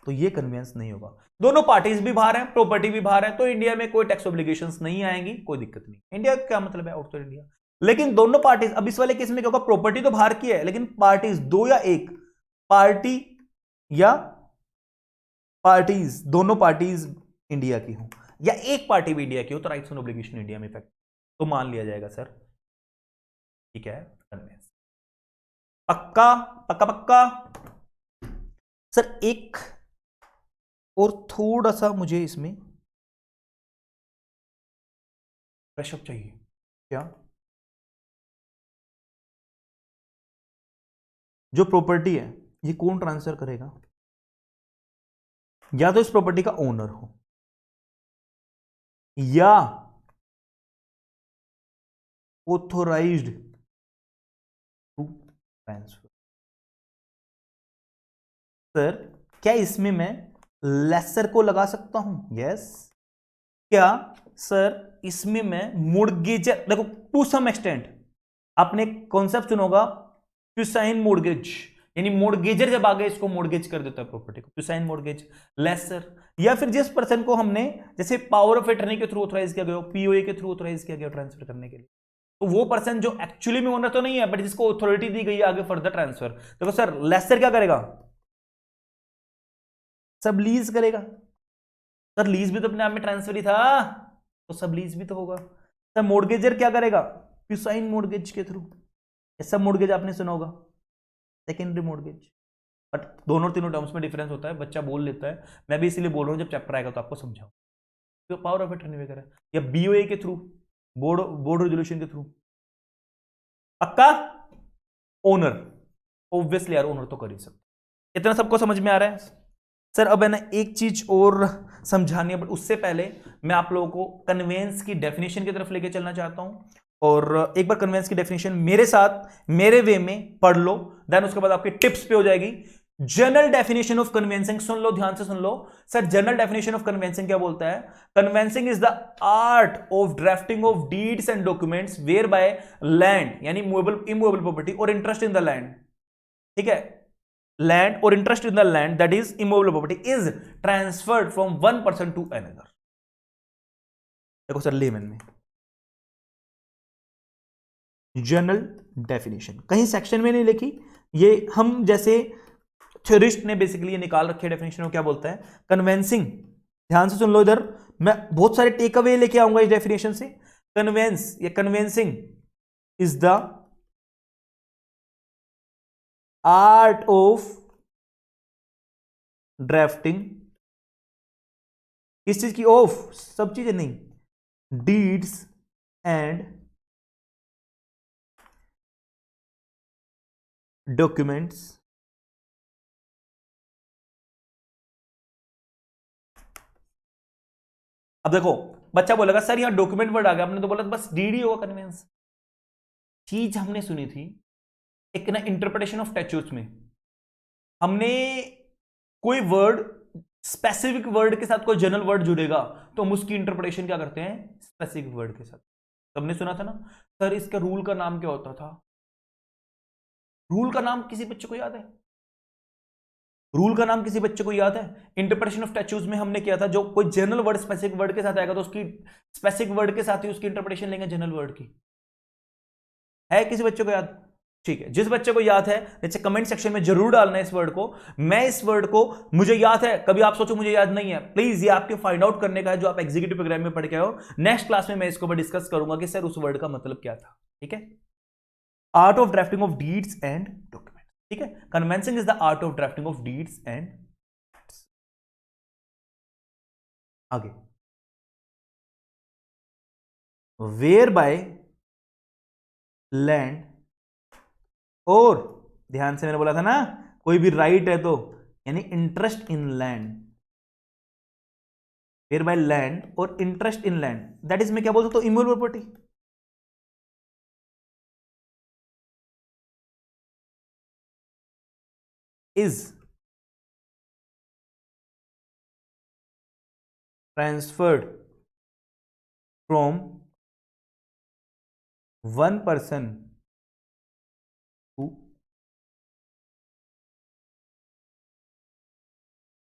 तो ये कन्वेंस नहीं होगा। दोनों पार्टीज भी बाहर हैं, प्रॉपर्टी भी बाहर है, तो इंडिया में कोई टैक्स ऑब्लिगेशंस नहीं आएंगी, कोई दिक्कत नहीं। इंडिया का क्या मतलब है, आउट ऑफ इंडिया। लेकिन दोनों पार्टीज, अब इस वाले केस में क्या होगा, प्रॉपर्टी तो बाहर की है लेकिन पार्टीज दो या एक, पार्टी या पार्टीज, दोनों पार्टीज इंडिया की हो या एक पार्टी भी इंडिया की हो, तो राइट्स एंड ऑब्लिगेशन इंडिया में इफेक्ट, तो मान लिया जाएगा सर, ठीक है, कन्वेंस। पक्का पक्का पक्का सर। एक और थोड़ा सा मुझे इसमें फ्रेशअप चाहिए। क्या, जो प्रॉपर्टी है ये कौन ट्रांसफर करेगा, या तो इस प्रॉपर्टी का ओनर हो या ऑथोराइज्ड टू ट्रांसफर। सर क्या इसमें मैं लेसर को लगा सकता हूं, यस। क्या सर इसमें मैं मोर्गेजर, देखो टू सम एक्सटेंट आपने कॉन्सेप्ट सुना होगा प्यूसाइन मोर्गेज, यानी मोर्गेजर जब आगे इसको मोर्गेज कर देता है प्रॉपर्टी को, प्यूसाइन मोर्गेज, लेसर, या फिर जिस पर्सन को हमने जैसे पावर ऑफ अटर्नी के थ्रू ऑथराइज किया गया, पीओए के थ्रू ऑथराइज किया गया ट्रांसफर करने के लिए, तो वो पर्सन जो एक्चुअली में ओनर तो नहीं है बट जिसको अथॉरिटी दी गई है आगे फर्दर ट्रांसफर, देखो सर लेसर क्या करेगा, सब लीज करेगा। सर लीज भी तो अपने आप में ट्रांसफर ही था, तो सब लीज भी तो होगा। सर मोर्गेजर क्या करेगा, प्यूसाइन मोर्गेज के थ्रू, सब मोर्गेज आपने सुना होगा, सेकेंडरी मोर्गेज। बट दोनों तीनों टर्म्स में डिफरेंस होता है, बच्चा बोल लेता है, मैं भी इसीलिए बोल रहा हूं जब चैप्टर आएगा तो आपको समझाऊं। तो पावर ऑफ अटर्नी वगैरह या बीओए के थ्रू, बोर्ड बोर्ड रेजोल्यूशन के थ्रू। पक्का ओनर, ऑब्वियसली यार ओनर तो कर ही सकता। इतना सबको समझ में आ रहा है सर। अब है ना एक चीज और समझानी है, बट उससे पहले मैं आप लोगों को कन्वेंस की डेफिनेशन की तरफ लेके चलना चाहता हूं, और एक बार कन्वेंस की डेफिनेशन मेरे साथ मेरे वे में पढ़ लो, देन उसके बाद आपकी टिप्स पे हो जाएगी। जनरल डेफिनेशन ऑफ कन्वेंसिंग, सुन लो ध्यान से सुन लो sir. General definition of conveyancing क्या बोलता है, conveyancing is the art of drafting of deeds and documents whereby land, यानी मूवेबल इमूवेबल प्रॉपर्टी और इंटरेस्ट इन द लैंड, ठीक है, लैंड और interest in the land that is immovable property is transferred from one person to another. देखो sir layman में general definition कहीं section में नहीं लिखी, ये हम जैसे थ्योरिस्ट ने बेसिकली ये निकाल रखे डेफिनेशन को, क्या बोलता है कन्वेंसिंग। ध्यान से सुन लो, इधर मैं बहुत सारे टेक अवे लेके आऊंगा इस डेफिनेशन से। कन्वेंस या convincing is the art of drafting, किस चीज की, ऑफ सब चीजें नहीं, डीड्स एंड डॉक्यूमेंट्स अब देखो बच्चा बोलेगा सर यहां डॉक्यूमेंट वर्ड आ गया, आपने तो बोला बस डीडी होगा कन्वेंस। चीज हमने सुनी थी एक ना इंटरप्रिटेशन ऑफ स्टैट्यूट्स में, हमने कोई वर्ड स्पेसिफिक वर्ड के साथ कोई जनरल वर्ड जुड़ेगा तो हम उसकी इंटरप्रिटेशन क्या करते हैं, स्पेसिफिक वर्ड के साथ। सबने सुना था ना सर इसका रूल का नाम क्या होता था, रूल का नाम किसी बच्चे को याद है, रूल का नाम किसी बच्चे को याद है। इंटरप्रिटेशन ऑफ स्टैट्यूट्स में हमने किया था जो कोई जनरल वर्ड स्पेसिफिक वर्ड के साथ आएगा तो उसकी स्पेसिफिक वर्ड के साथ ही उसकी इंटरप्रिटेशन लेंगे जनरल वर्ड की, है किसी बच्चे को याद, ठीक है। जिस बच्चे को याद है नीचे कमेंट सेक्शन में जरूर डालना है इस वर्ड को। मैं इस वर्ड को मुझे याद है, कभी आप सोचो मुझे याद नहीं है, प्लीज ये आपके फाइंड आउट करने का है जो आप एग्जीक्यूटिव प्रोग्राम में पढ़ के आओ। नेक्स्ट क्लास में मैं इसको डिस्कस करूंगा कि सर उस वर्ड का मतलब क्या था, ठीक है। Art of drafting of deeds and document, ठीक है। Conveyancing is the art of drafting of deeds and, आगे वेयर बाय लैंड, और ध्यान से मैंने बोला था ना कोई भी राइट है तो यानी interest in land, whereby land और interest in land, that is मैं क्या बोल सकता हूं, immovable property. Is transferred from one person to,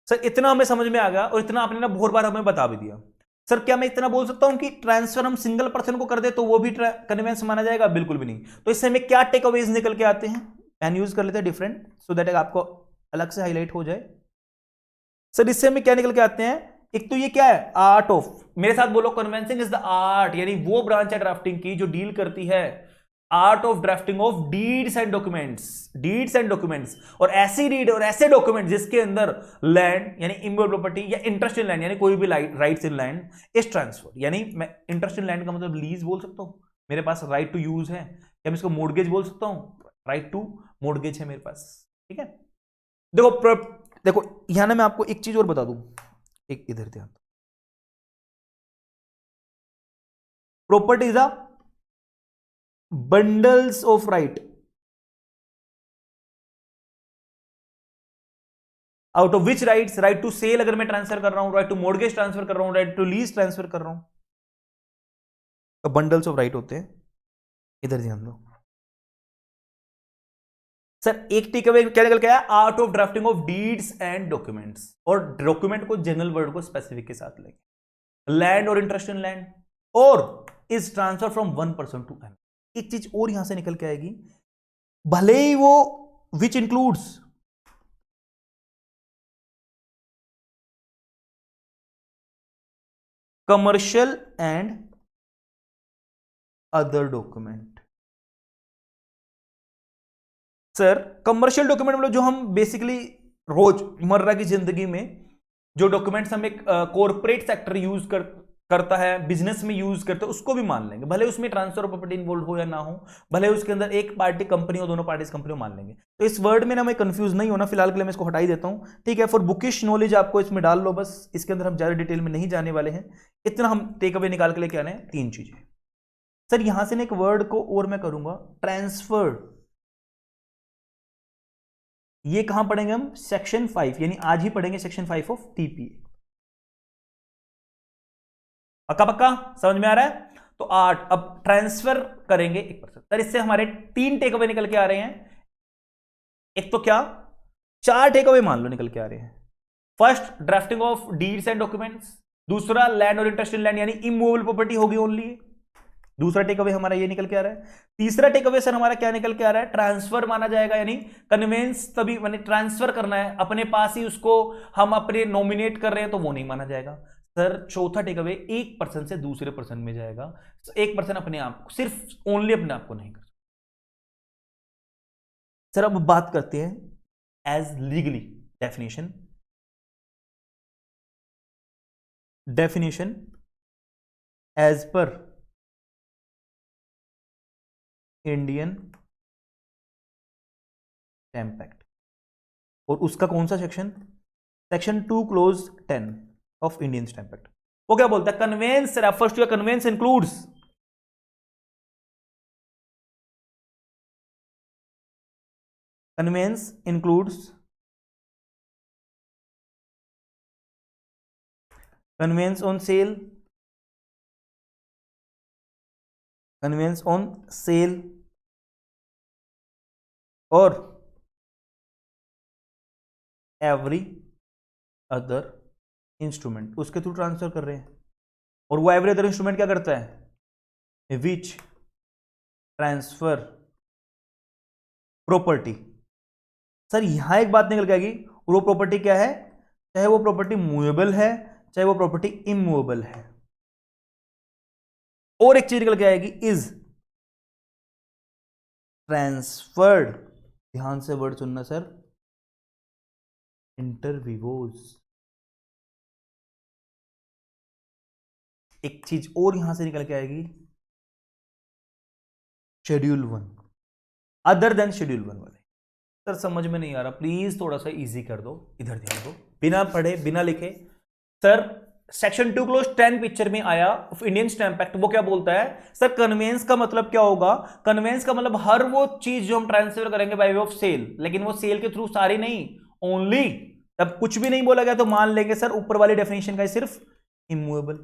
sir इतना हमें समझ में आ गया और इतना आपने ना बहुत बार हमें बता भी दिया। सर क्या मैं इतना बोल सकता हूं कि ट्रांसफर हम सिंगल पर्सन को कर दे तो वो भी कन्वेंस माना जाएगा? बिल्कुल भी नहीं। तो इससे हमें क्या टेक अवेज निकल के आते हैं? पेन यूज कर लेते हैं डिफरेंट, सो दैट आपको अलग से हाईलाइट हो जाए। सर इससे हमें क्या निकल के आते हैं? एक तो ये क्या है, आर्ट ऑफ, मेरे साथ बोलो, कन्वेंसिंग इज द आर्ट, यानी वो ब्रांच है ड्राफ्टिंग की जो डील करती है art of drafting of deeds and documents, deeds and documents, और ऐसी डीड और ऐसे डॉक्यूमेंट जिसके अंदर लैंड यानी इमूवेबल प्रॉपर्टी या इंटरेस्ट इन लैंड यानी कोई भी rights in land is transfer, यानी मैं इंटरेस्ट इन लैंड का मतलब लीज बोल सकता हूं, मेरे पास राइट टू यूज है, या मैं इसको मोर्गेज बोल सकता हूं, राइट टू मोर्गेज है मेरे पास। ठीक है, देखो यहां ना मैं आपको एक चीज और बता दूं, एक इधर ध्यान, property is a bundles of right out of which rights, right to sell अगर मैं ट्रांसफर कर रहा हूं, राइट टू मॉर्गेज ट्रांसफर कर रहा हूं, राइट टू लीज ट्रांसफर कर रहा हूं, तो बंडल्स ऑफ राइट होते हैं। इधर ध्यान दो सर, एक टेक अवे क्या निकल के आया? Art of drafting of deeds and documents, और डॉक्यूमेंट को जनरल वर्ड को स्पेसिफिक के साथ लेंगे, लैंड और इंटरेस्ट इन लैंड, और is transfer from one person to another. एक चीज और यहां से निकल के आएगी, भले ही वो which includes commercial and other document. Sir commercial document मतलब जो हम बेसिकली रोजमर्रा की जिंदगी में जो डॉक्यूमेंट्स हम एक कॉर्पोरेट सेक्टर यूज करता है, बिजनेस में यूज करते हैं, उसको भी मान लेंगे, भले उसमें ट्रांसफर ऑफ प्रॉपर्टी इन्वॉल्व हो या ना हो, भले उसके अंदर एक पार्टी कंपनी हो, दोनों पार्टीज कंपनी मान लेंगे। तो इस वर्ड में ना मैं कंफ्यूज नहीं होना, फिलहाल के लिए मैं इसको हटा ही देता हूं। ठीक है, फॉर बुकिश नॉलेज आपको इसमें डाल लो बस, इसके अंदर हम ज्यादा डिटेल में नहीं जाने वाले हैं। इतना हम टेक अवे निकाल के लेके आने हैं, तीन चीजें। सर यहां से ना एक वर्ड को और मैं करूंगा, ट्रांसफर, ये कहां पढ़ेंगे हम? सेक्शन 5, यानी आज ही पढ़ेंगे सेक्शन 5 ऑफ टीपीए। पक्का पक्का समझ में आ रहा है? तो 8 अब ट्रांसफर करेंगे 1%। सर इससे हमारे 3 टेक अवे निकल के आ रहे हैं। एक तो क्या, 4 टेक अवे मान लो निकल के आ रहे हैं। First, drafting of deeds and documents. दूसरा, लैंड और इंटरेस्ट इन लैंड यानी इमूवेबल प्रॉपर्टी होगी ओनली। दूसरा टेक अवे हमारा ये निकल के आ रहा है। तीसरा टेक अवे सर हमारा क्या निकल के आ रहा है? ट्रांसफर माना जाएगा, यानी कन्वेंस तभी माने ट्रांसफर करना है अपने पास ही, उसको हम अपने नॉमिनेट कर रहे हैं तो वो नहीं माना जाएगा। सर चौथा टेक अवे एक पर्सन से दूसरे पर्सन में जाएगा, एक पर्सन अपने आप को, सिर्फ ओनली अपने आप को नहीं कर। सर अब बात करते हैं as legally definition. Definition as per Indian stamp act, और उसका कौन सा section? Section 2 clause 10 of Indian stamp act. वो क्या बोलता है? Conveyance refers to, conveyance includes, conveyance includes conveyance on sale, conveyance on sale और एवरी अदर इंस्ट्रूमेंट, उसके थ्रू ट्रांसफर कर रहे हैं। और वो एवरी अदर इंस्ट्रूमेंट क्या करता है? विच ट्रांसफर प्रॉपर्टी। सर यहां एक बात निकल के आएगी, वो प्रॉपर्टी क्या है? चाहे वो प्रॉपर्टी मूवेबल है, चाहे वो प्रॉपर्टी इमूवेबल है। और एक चीज निकल के आएगी, इज ट्रांसफर्ड, ध्यान से वर्ड सुनना सर, इंटरविवोस। एक चीज और यहां से निकल के आएगी, शेड्यूल 1, अदर देन शेड्यूल 1 वाले। सर समझ में नहीं आ रहा, प्लीज थोड़ा सा इजी कर दो, इधर ध्यान दो, बिना पढ़े बिना लिखे। सर सेक्शन 2 क्लोज 10 पिक्चर में आया ऑफ इंडियन स्टैम्प एक्ट, वो क्या बोलता है? सर कन्वेंस का मतलब क्या होगा? कन्वेंस का मतलब हर वो चीज जो हम ट्रांसफर करेंगे बाय वे ऑफ सेल, लेकिन वो सेल के थ्रू सारी नहीं, ओनली, तब कुछ भी नहीं बोला गया तो मान लेंगे सर ऊपर वाली डेफिनेशन का सिर्फ इमूवेबल,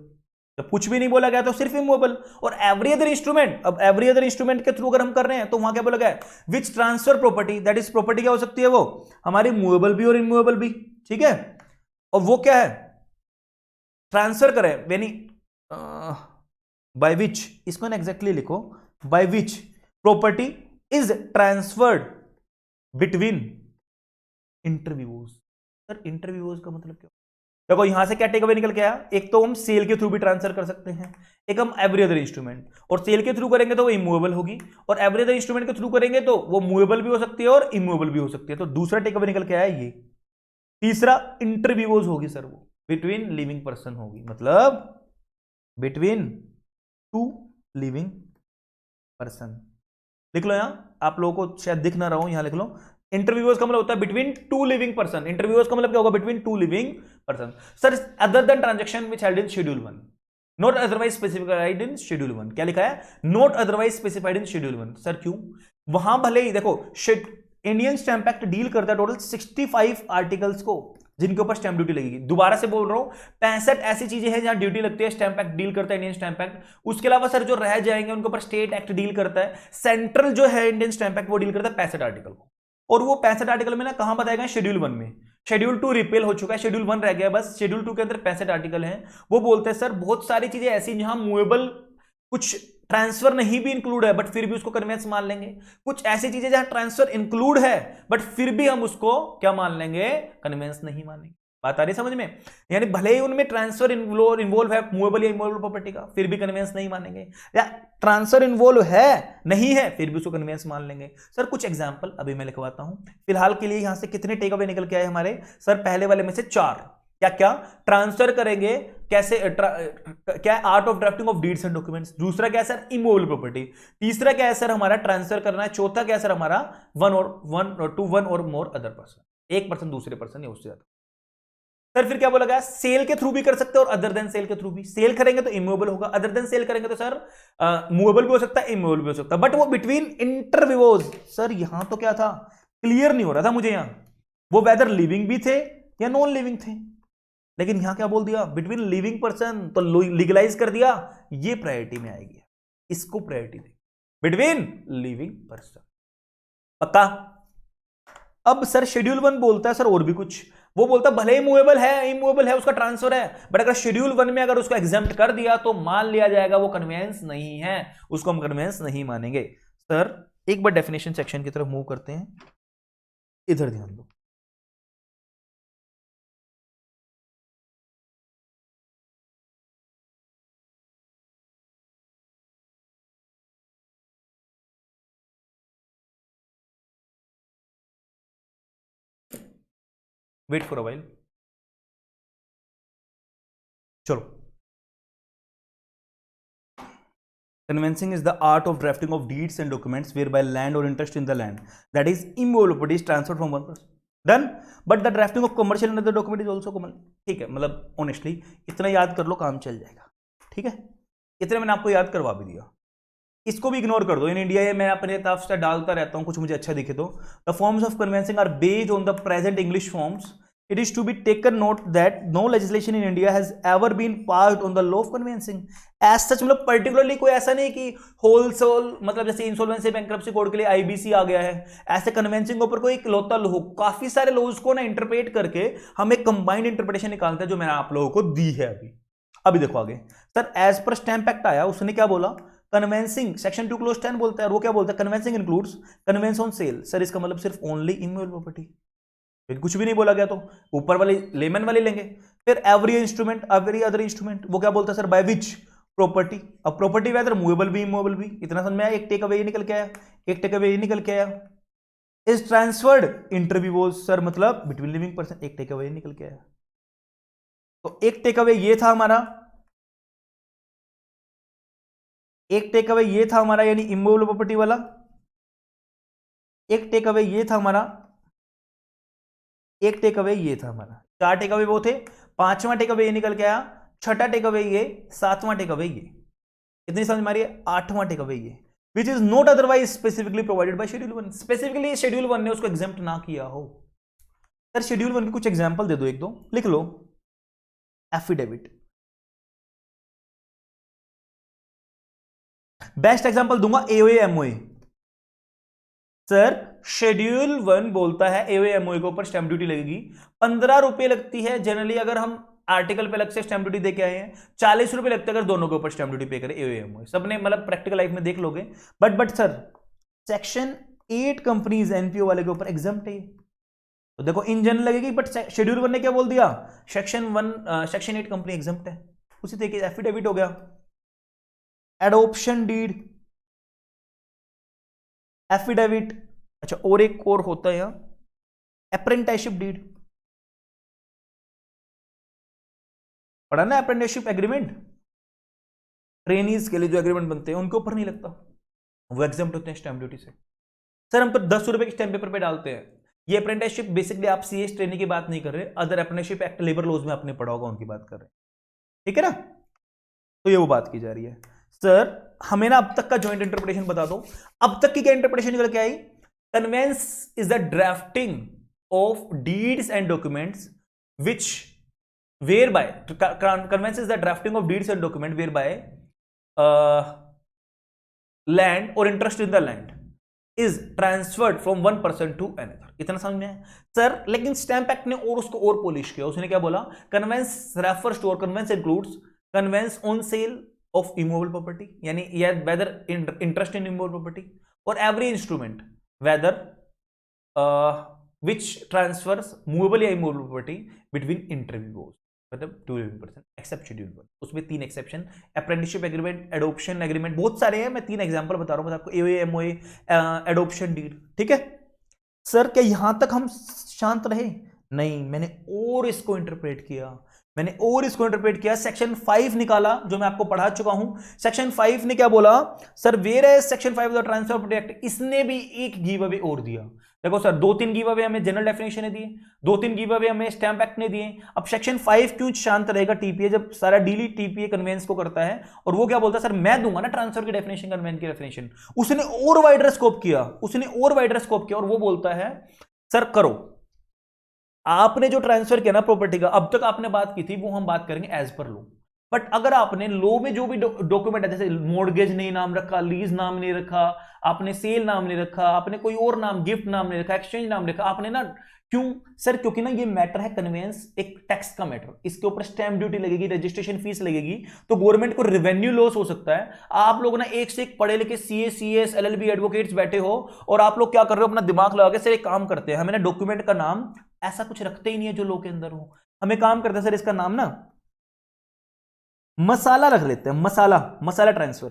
जब कुछ भी नहीं बोला गया तो सिर्फ इमूवेबल। और एवरी अदर इंस्ट्रूमेंट, अब एवरी अदर इंस्ट्रूमेंट के थ्रू अगर हम कर रहे हैं तो वहां क्या बोला गया है? विच transfer property, that is property क्या हो सकती है? वो हमारी मूवेबल भी और इमूवेबल भी। ठीक है, और वो क्या है, ट्रांसफर करें यानी बाय विच, इसको ना एग्जैक्टली लिखो, by which property is transferred between interviews. Sir interviews का मतलब क्या? देखो यहां से क्या टेक अवे निकल के आया, एक तो हम सेल के थ्रू भी ट्रांसफर कर सकते हैं, एक हम एवरी अदर इंस्ट्रूमेंट, और सेल के थ्रू करेंगे तो वो इमूवेबल होगी, और एवरी अदर इंस्ट्रूमेंट के थ्रू करेंगे तो वो मूवेबल भी हो सकती है और इमूवेबल भी हो सकती है। तो दूसरा टेक अवे निकल के आया ये। तीसरा इंटरव्यूज होगी सर, वो बिटवीन लिविंग पर्सन होगी, मतलब बिटवीन टू लिविंग पर्सन। लिख लो यहां, आप लोगों को शायद दिख ना रहा हो, यहां लिख लो, इंटरव्यूअर्स का मतलब होता है between two living person. Interviewers का मतलब क्या होगा, between two living person. Sir other then transaction which held in schedule 1, not otherwise specified in schedule 1। क्या लिखा है, not otherwise specified in schedule 1। Sir क्यों? वहां भले ही देखो इंडियन स्टैंप एक्ट डील करता है टोटल 65 आर्टिकल्स को जिनके ऊपर स्टैंप ड्यूटी लगेगी। दोबारा से बोल रहा हूं, 65 ऐसी चीजें हैं जहां ड्यूटी लगती है, स्टैंप एक्ट डील करता है, इंडियन स्टैंप एक्ट। उसके अलावा सर जो रह जाएंगे उनके ऊपर स्टेट एक्ट डील करता है। सेंट्रल जो है इंडियन स्टैंप एक्ट वो डील करता है 65 आर्टिकल को, और वो 65 आर्टिकल में ना कहां बताएगा, शेड्यूल 1 में। शेड्यूल 2 रिपेल हो चुका है, शेड्यूल 1 रह गया बस। शेड्यूल 2 के अंदर 65 आर्टिकल हैं। वो बोलते हैं सर बहुत सारी चीजें ऐसी जहां मूवेबल, कुछ ट्रांसफर नहीं भी इंक्लूड है बट फिर भी उसको कन्वेंस मान लेंगे। कुछ ऐसी चीजें जहां ट्रांसफर इंक्लूड है बट फिर भी हम उसको क्या मान लेंगे, कन्वेंस नहीं मानेंगे। बात आ रही समझ में? यानी भले ही उनमें ट्रांसफर इन्वॉल्व है, मूवेबल या इमूवेबल प्रॉपर्टी का, फिर भी कन्वेंस नहीं मानेंगे, या ट्रांसफर इन्वॉल्व है नहीं है फिर भी उसको कन्वेंस मान लेंगे। सर कुछ एग्जांपल अभी मैं लिखवाता हूं फिलहाल के लिए। यहां से कितने टेक अवे निकल के आए हमारे सर, पहले वाले में से 4। क्या क्या ट्रांसफर करेंगे, कैसे क्या, art of drafting of deeds and documents. दूसरा क्या है सर, इमूवेबल प्रॉपर्टी। तीसरा क्या है सर हमारा, ट्रांसफर करना है। चौथा क्या है सर हमारा, वन और मोर अदर पर्सन, एक पर्सन दूसरे पर्सन या उससे ज्यादा। सर फिर क्या बोला गया, सेल के थ्रू भी कर सकते हैं और अदर देन सेल के थ्रू भी। सेल करेंगे तो इमूवेबल होगा, अदर देन सेल करेंगे तो सर मूवेबल भी हो सकता है, इमूवेबल भी हो सकता है, बट वो बिटवीन इंटरव्यूज। सर यहां तो क्या था, क्लियर नहीं हो रहा था मुझे यहां, वो वेदर लिविंग भी थे या नॉन लिविंग थे। लेकिन यहां क्या बोल दिया, बिटवीन लिविंग पर्सन, तो लीगलाइज कर दिया, ये प्रायोरिटी में आएगी, इसको प्रायोरिटी दे, बिटवीन लिविंग पर्सन। पक्का? अब सर शेड्यूल 1 बोलता है सर और भी कुछ, वो बोलता है भले ही मूवेबल है, इमूवेबल है, उसका ट्रांसफर है, बट अगर शेड्यूल 1 में अगर उसको एग्जाम्प्ट कर दिया तो मान लिया जाएगा वो कन्वेंस नहीं है, उसको हम कन्वेंस नहीं मानेंगे। सर एक बार डेफिनेशन सेक्शन की तरफ मूव करते हैं, इधर ध्यान दो। वेट फॉर अ व्हाइल, चलो। Conveyancing is the art of drafting of deeds and documents whereby land or interest in the land that is immovable property is transferred from one person. Done. But the drafting of commercial and other document is also common. ठीक है, मतलब honestly इतना याद कर लो काम चल जाएगा। ठीक है, इतने मैंने आपको याद करवा भी दिया, इसको भी इग्नोर कर दो। इन इंडिया मैं अपने तरफ से डालता रहता हूं कुछ मुझे अच्छा दिखे तो। The forms of conveyancing are based on the present English forms. It is to be taken note that no legislation in India has ever been passed on the law of conveyancing. As such, मतलब particularly कोई ऐसा नहीं कि wholesale, मतलब जैसे insolvency bankruptcy code के लिए IBC आ गया है, ऐसे कन्वेंसिंग के ऊपर कोई इकलौता लॉ, काफी सारे लॉज को ना इंटरप्रेट करके हम एक कंबाइंड इंटरप्रिटेशन निकालते हैं जो मैंने आप लोगों को दी है अभी। अभी देखो आगे sir, as per stamp act आया, उसने क्या बोला, कन्वेंसिंग सेक्शन 2 क्लोज 10 बोलता है, वो क्या बोलता है, conveyancing includes conveyance on sale. Sir इसका मतलब सिर्फ ओनली इमूवेबल प्रॉपर्टी, कुछ भी नहीं बोला गया, तो ऊपर वाली लेमन वाली लेंगे। फिर every instrument, every other instrument, वो क्या बोलता है सर, बाय विच प्रॉपर्टी। अब प्रॉपर्टी वेदर मूवेबल भी इमूवेबल भी, इतना समझ में आया। एक टेक अवे ये निकल के आया, एक टेक अवे ये निकल के आया, इज ट्रांसफर्ड इंटरव्यू सर मतलब बिटवीन लिविंग पर्सन, एक टेक अवे निकल के आया। तो एक टेक अवे ये था हमारा, एक टेक अवे ये था हमारा यानी इमूवेबल प्रॉपर्टी वाला, एक टेक अवे ये था हमारा, एक टेक अवे ये था हमारा। 4 टेक अवे वो थे, 5वां टेक अवे ये निकल के आया, 6ठा टेक अवे ये, 7वां टेक अवे ये, इतनी समझ मारिए। 8वां टेक अवे ये, which is not otherwise specifically provided by schedule 1, specifically schedule 1 ने उसको एग्जाम्प्ट ना किया हो। सर शेड्यूल 1 के कुछ एग्जाम्पल दे दो, एक दो लिख लो। एफिडेविट, बेस्ट एग्जाम्पल दूंगा एओए एमओए। सर शेड्यूल 1 बोलता है एओएमओ के ऊपर स्टैंप ड्यूटी लगेगी, 15 रुपए लगती है जनरली अगर हम आर्टिकल पे अलग से स्टैंप ड्यूटी दे के आए हैं, 40 रुपए लगते हैं अगर दोनों के ऊपर स्टैंप ड्यूटी पे करें एओएमओ। सबने मतलब प्रैक्टिकल लाइफ में देख लोगे। But sir section 8 companies NPO वाले के ऊपर एग्जाम्प्ट है, तो देखो इन जनरल लगेगी, बट शेड्यूल 1 ने क्या बोल दिया, सेक्शन 8 कंपनी एग्जाम्प्ट है। उसी तरीके से एफिडेविट हो गया, एडॉप्शन डीड, एफिडेविट। अच्छा और एक और होता है यहां अप्रेंटिसशिप डीड, पढ़ा ना अप्रेंटिसशिप एग्रीमेंट, ट्रेनीज के लिए जो एग्रीमेंट बनते हैं उनके ऊपर नहीं लगता, वो एग्जाम्प्ट होते हैं स्टैंप ड्यूटी से। सर हम तो 10 रुपए के स्टैंप पेपर पे डालते हैं। ये अप्रेंटिसशिप बेसिकली आप सीएस ट्रेनिंग की बात नहीं कर रहे, other apprenticeship act labour laws में आपने पढ़ा होगा उनकी बात कर रहे हैं, ठीक है ना। तो ये वो बात की जा रही है। सर हमें ना अब तक का जॉइंट इंटरप्रिटेशन बता दो, अब तक की क्या इंटरप्रिटेशन निकल के आई, conveyance is the drafting of deeds and documents which whereby conveyance is the drafting of deeds and document whereby land or interest in the land is transferred from one person to another। इतना समझ में है sir. लेकिन stamp act ने और उसको और polish किया, उसने क्या बोला, कन्वेंस रेफर्स टू और conveyance includes conveyance on sale of immovable property, यानी या whether interest in immovable property, और every instrument whether which transfers movable या immovable property between interviewers, मतलब two living person except schedule 1। उसमें 3 exception, apprenticeship agreement, adoption agreement, बहुत सारे हैं, मैं 3 एग्जांपल बता रहा हूं बस आपको, एओएमओए, एडॉप्शन डीड, ठीक है। सर क्या यहां तक हम शांत रहे? नहीं, मैंने और इसको इंटरप्रेट किया, सेक्शन 5 निकाला जो मैं आपको पढ़ा चुका हूं। सेक्शन 5 ने क्या बोला sir, where as section 5 of the transfer property act, इसने भी एक गिव अवे और दिया। देखो सर 2-3 गिव अवे हमें जनरल डेफिनेशन ने दिए, 2-3 गिव अवे हमें स्टैंप एक्ट ने दिए। अब सेक्शन 5 क्यों शांत रहेगा टीपीए, जब सारा डीली टीपीए कन्वेंस को करता है, और वो क्या बोलता है सर मैं दूंगा ना ट्रांसफर की डेफिनेशन, कन्वेंस की डेफिनेशन। उसने और वाइडर स्कोप किया, और वो बोलता है सर करो, आपने जो ट्रांसफर किया ना प्रॉपर्टी का, अब तक आपने बात की थी वो हम बात करेंगे एज पर लॉ। बट अगर आपने लॉ में जो भी डॉक्यूमेंट है, जैसे मोर्गेज नहीं नाम रखा, लीज नाम नहीं रखा, आपने सेल नाम नहीं रखा, आपने कोई और नाम, गिफ्ट नाम नहीं रखा, एक्सचेंज नाम रखा आपने ना, क्यों सर, क्योंकि ना ये मैटर है कन्वेंस, एक टैक्स का मैटर, इसके ऊपर स्टैंप ड्यूटी लगेगी, रजिस्ट्रेशन फीस लगेगी, तो गवर्नमेंट को रेवेन्यू लॉस हो सकता है। आप लोग ना एक से एक पढ़े लिखे सीए, सीएस, एलएलबी एडवोकेट्स बैठे हो, और आप लोग क्या कर रहे हो, अपना दिमाग लगा के सर एक काम करते हैं, हमें ना डॉक्यूमेंट का नाम ऐसा कुछ रखते ही नहीं है जो लॉ के अंदर हो, हमें काम करते हैं सर इसका नाम ना मसाला रख लेते हैं, मसाला ट्रांसफर।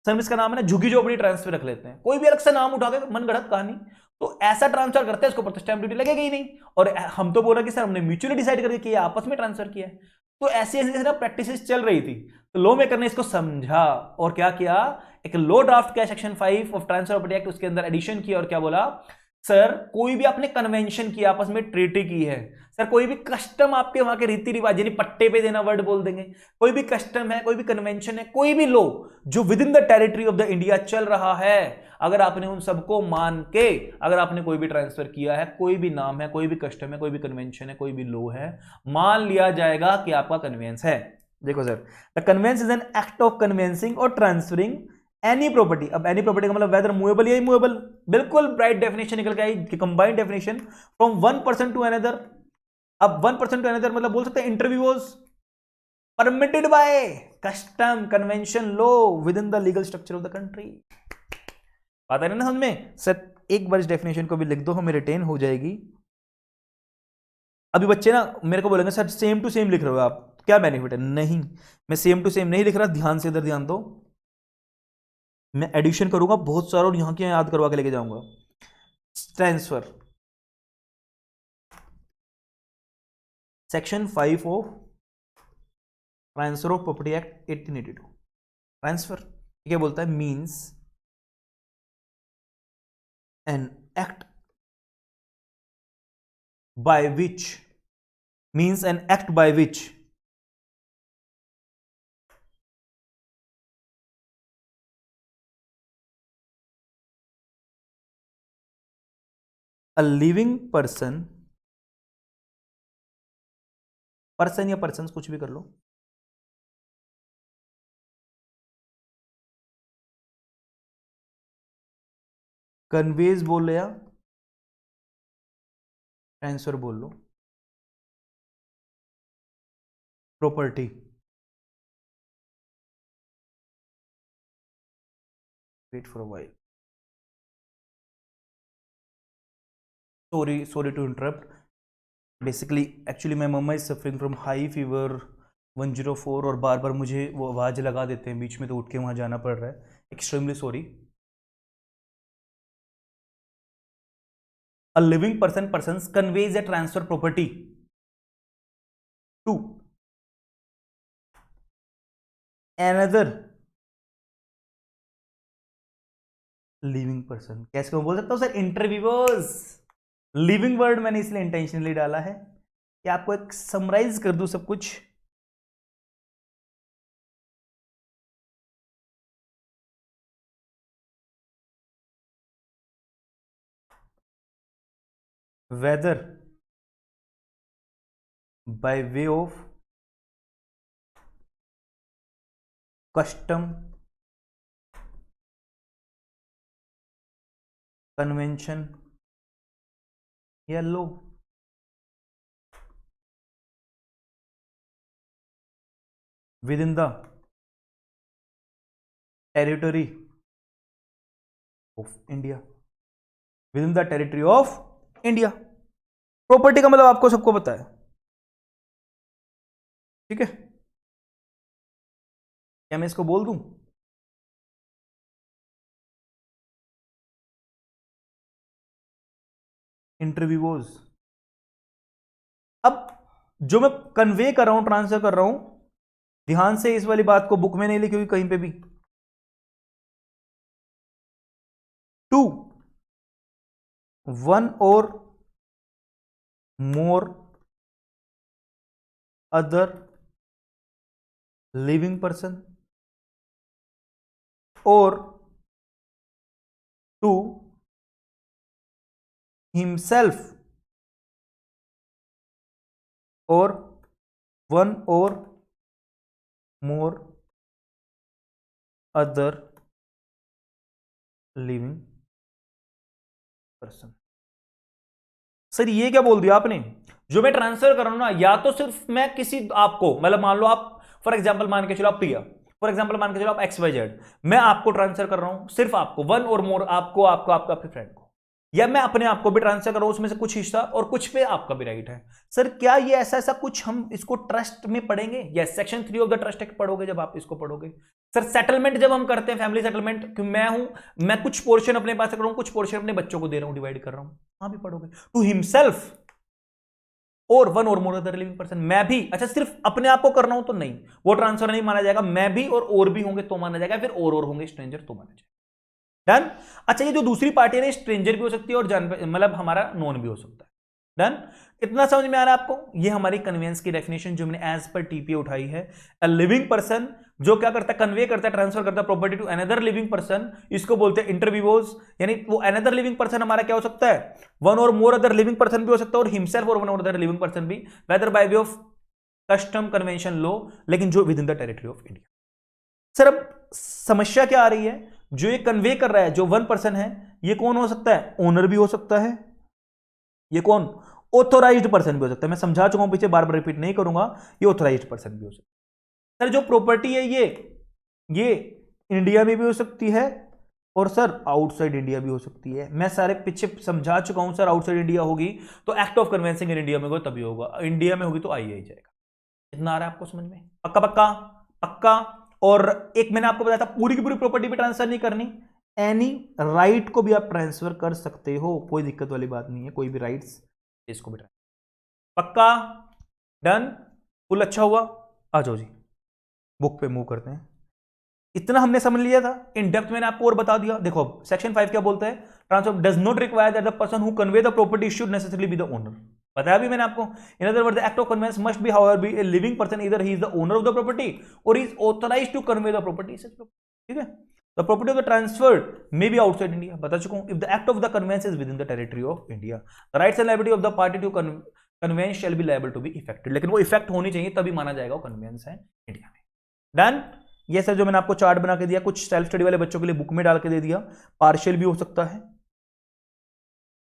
सर इसका नाम है ना झुगी झोपड़ी ट्रांसफर रख लेते हैं, कोई भी अलग से नाम उठा के मन गढ़ंत कहानी, तो ऐसा ट्रांसफर करते हैं, इसको ऊपर स्टैंप ड्यूटी लगेगी ही नहीं। और हम तो बोला कि सर हमने म्यूचुअली डिसाइड करके किया, आपस में ट्रांसफर किया है। तो ऐसी ऐसी ना प्रैक्टिसेस चल रही थी, तो लॉ मेकर ने इसको समझा और क्या किया, एक लॉ ड्राफ्ट किया section 5 of transfer property act, उसके अंदर एडिशन किया, और क्या बोला सर कोई भी आपने कन्वेंशन किया, आपस में ट्रीटी की है, सर कोई भी कस्टम आपके वहां के रीति रिवाज, यानी पट्टे पे देना वर्ड बोल देंगे, कोई भी कस्टम है, कोई भी कन्वेंशन है, कोई भी लॉ जो with in the territory of the India चल रहा है, अगर आपने उन सबको मान के, अगर आपने कोई भी ट्रांसफर किया है, कोई भी नाम है, कोई भी कस्टम है, कोई भी कन्वेंशन है, कोई भी लॉ है, मान लिया जाएगा कि आपका कन्वेंस है। देखो सर, the conveyance is an act of conveyancing और ट्रांसफरिंग एनी प्रॉपर्टी। अब एनी प्रॉपर्टी का मतलब वेदर मूवेबल या इमूवेबल, बिल्कुल ब्राइट डेफिनेशन निकल के आई, combined definition, from one person to another. अब वन पर्सन टू अनदर मतलब बोल सकते हैं interviewers permitted by custom, convention, law within the legal structure of the country. बात आ रही ना समझ में सर? एक बार इस डेफिनेशन को भी लिख दो, हमें रिटेन हो जाएगी। अभी बच्चे ना मेरे को बोलेंगे सर सेम टू सेम लिख रहे हो आप, क्या बेनिफिट है? नहीं, मैं सेम टू सेम नहीं लिख रहा, ध्यान से इधर ध्यान दो, मैं एडिशन करूंगा बहुत सारा और यहां के याद करवा के लेके जाऊंगा। Transfer section 5 of transfer of property act 1882, transfer क्या बोलता है, means an act by which, means an act by which a living person, person या पर्सन कुछ भी कर लो, कन्वेज बोल लिया, ट्रांसफर बोल लो, property, wait for a while, sorry to interrupt. Basically actually my mamma is suffering from high fever 104 और बार बार मुझे वो आवाज़ लगा देते हैं बीच में, तो उठ के वहाँ जाना पड़ रहा है, extremely sorry. A living persons conveys a transfer property to another living person. कैसे मैं बोल सकता हूँ सर? इंटरव्यूअर्स. लिविंग वर्ड मैंने इसलिए इंटेंशनली डाला है कि आपको एक समराइज कर दूं सब कुछ. whether by way of custom, convention या law, within the territory of India, within the territory of India. Property का मतलब आपको सबको पता है, ठीक है? क्या मैं इसको बोल दूं? इंटरव्यूअर्स. अब जो मैं कन्वे कर रहा हूं, ट्रांसफर कर रहा हूं, ध्यान से इस वाली बात को बुक में नहीं लिखी हुई कहीं पे भी. टू वन और मोर अदर लिविंग पर्सन और टू हिमसेल्फ और वन और more other living person. Sir ये क्या बोल दिया आपने? जो मैं ट्रांसफर कर रहा हूं ना, या तो सिर्फ मैं किसी आपको, मतलब मान लो आप फॉर एग्जांपल मान के चलो आप प्रिया, फॉर एग्जांपल मान के चलो आप XYZ, मैं आपको ट्रांसफर कर रहा हूं, सिर्फ आपको, वन और मोर, आपको आपको आपको आपके फ्रेंड को, या मैं अपने आप को भी ट्रांसफर कर रहा हूं, उसमें से कुछ हिस्सा और कुछ पे आपका भी राइट है. सर क्या ये ऐसा ऐसा कुछ हम इसको ट्रस्ट में पढ़ेंगे? Yes, section 3 of the trust act पढ़ोगे जब आप इसको पढ़ोगे. सर सेटलमेंट जब हम करते हैं, फैमिली सेटलमेंट, कि मैं कुछ पोर्शन अपने पास कर रहा हूं, कुछ पोर्शन अपने बच्चों को दे रहा हूं, डिवाइड कर रहा हूं, वहां भी पढ़ोगे. टू हिमसेल्फ और वन और मोर अदर लिविंग पर्सन. मैं भी, अच्छा सिर्फ अपने आप को करना हो तो नहीं, वो ट्रांसफर नहीं माना जाएगा. मैं भी और भी होंगे तो माना जाएगा, फिर और होंगे स्ट्रेंजर तो माना जाएगा. डन. अच्छा ये जो दूसरी पार्टी है, स्ट्रेंजर भी हो सकती है और जान, मतलब हमारा नॉन भी हो सकता है. डन. कितना समझ में आ रहा है आपको? ये हमारी कन्वेंस की डेफिनेशन जो मैंने एज पर टीपीए उठाई है. अ लिविंग पर्सन जो क्या करता है, कन्वे करता है, ट्रांसफर करता है property to another living person, इसको बोलते हैं इंटरव्यूअर्स. यानी वो अनदर लिविंग पर्सन हमारा क्या हो सकता है? वन और मोर अदर लिविंग पर्सन भी हो सकता है, और हिमसेल्फ और वन और अदर लिविंग पर्सन भी, whether by way of custom, convention, law, लेकिन जो with in the territory of India. Sir अब समस्या क्या आ रही है? जो ये कन्वे कर रहा है, जो वन पर्सन है, ये कौन हो सकता है? ओनर भी हो सकता है. ये कौन? ऑथोराइज्ड पर्सन भी हो सकता है. मैं समझा चुका हूं पीछे, बार बार रिपीट नहीं करूंगा. ये ऑथोराइज्ड पर्सन भी हो सकता है. सर जो प्रॉपर्टी है ये इंडिया में भी हो सकती है, और सर आउटसाइड इंडिया भी हो सकती है. मैं सारे पीछे समझा चुका हूं. सर आउटसाइड इंडिया होगी तो act of convincing in India में होगा, तभी होगा. इंडिया में होगी तो आई जाएगा. इतना आ रहा है आपको समझ में? पक्का पक्का पक्का. और एक मैंने आपको बताया था, पूरी की पूरी प्रॉपर्टी भी ट्रांसफर नहीं करनी, एनी राइट को भी आप ट्रांसफर कर सकते हो, कोई दिक्कत वाली बात नहीं है. कोई भी राइट्स इसको भी ट्रांसफर. पक्का? डन? फुल अच्छा हुआ. आ जाओ जी, बुक पे मूव करते हैं. इतना हमने समझ लिया था. इन डेप्थ मैंने आपको और बता दिया. देखो सेक्शन 5 क्या बोलता है? Transfer does not require that the person who convey the property should necessarily be the owner. बताया भी मैंने आपको. In other word the act of conveyance must be however be a living person, either he is the owner of the property और is authorised to convey the property. ठीक है. The property of the transferred may be outside India. बता चुका हूं. If the act of the conveyance is within the territory of India, the rights and liability of the party to conveyance shall be liable to be effected. लेकिन वो effect होनी चाहिए, तभी माना जाएगा वो कन्वेंस है इंडिया में. डन. ये सर जो मैंने आपको चार्ट बना के दिया, कुछ सेल्फ स्टडी वाले बच्चों के लिए बुक में डाल के दे दिया. पार्शियल भी हो सकता है,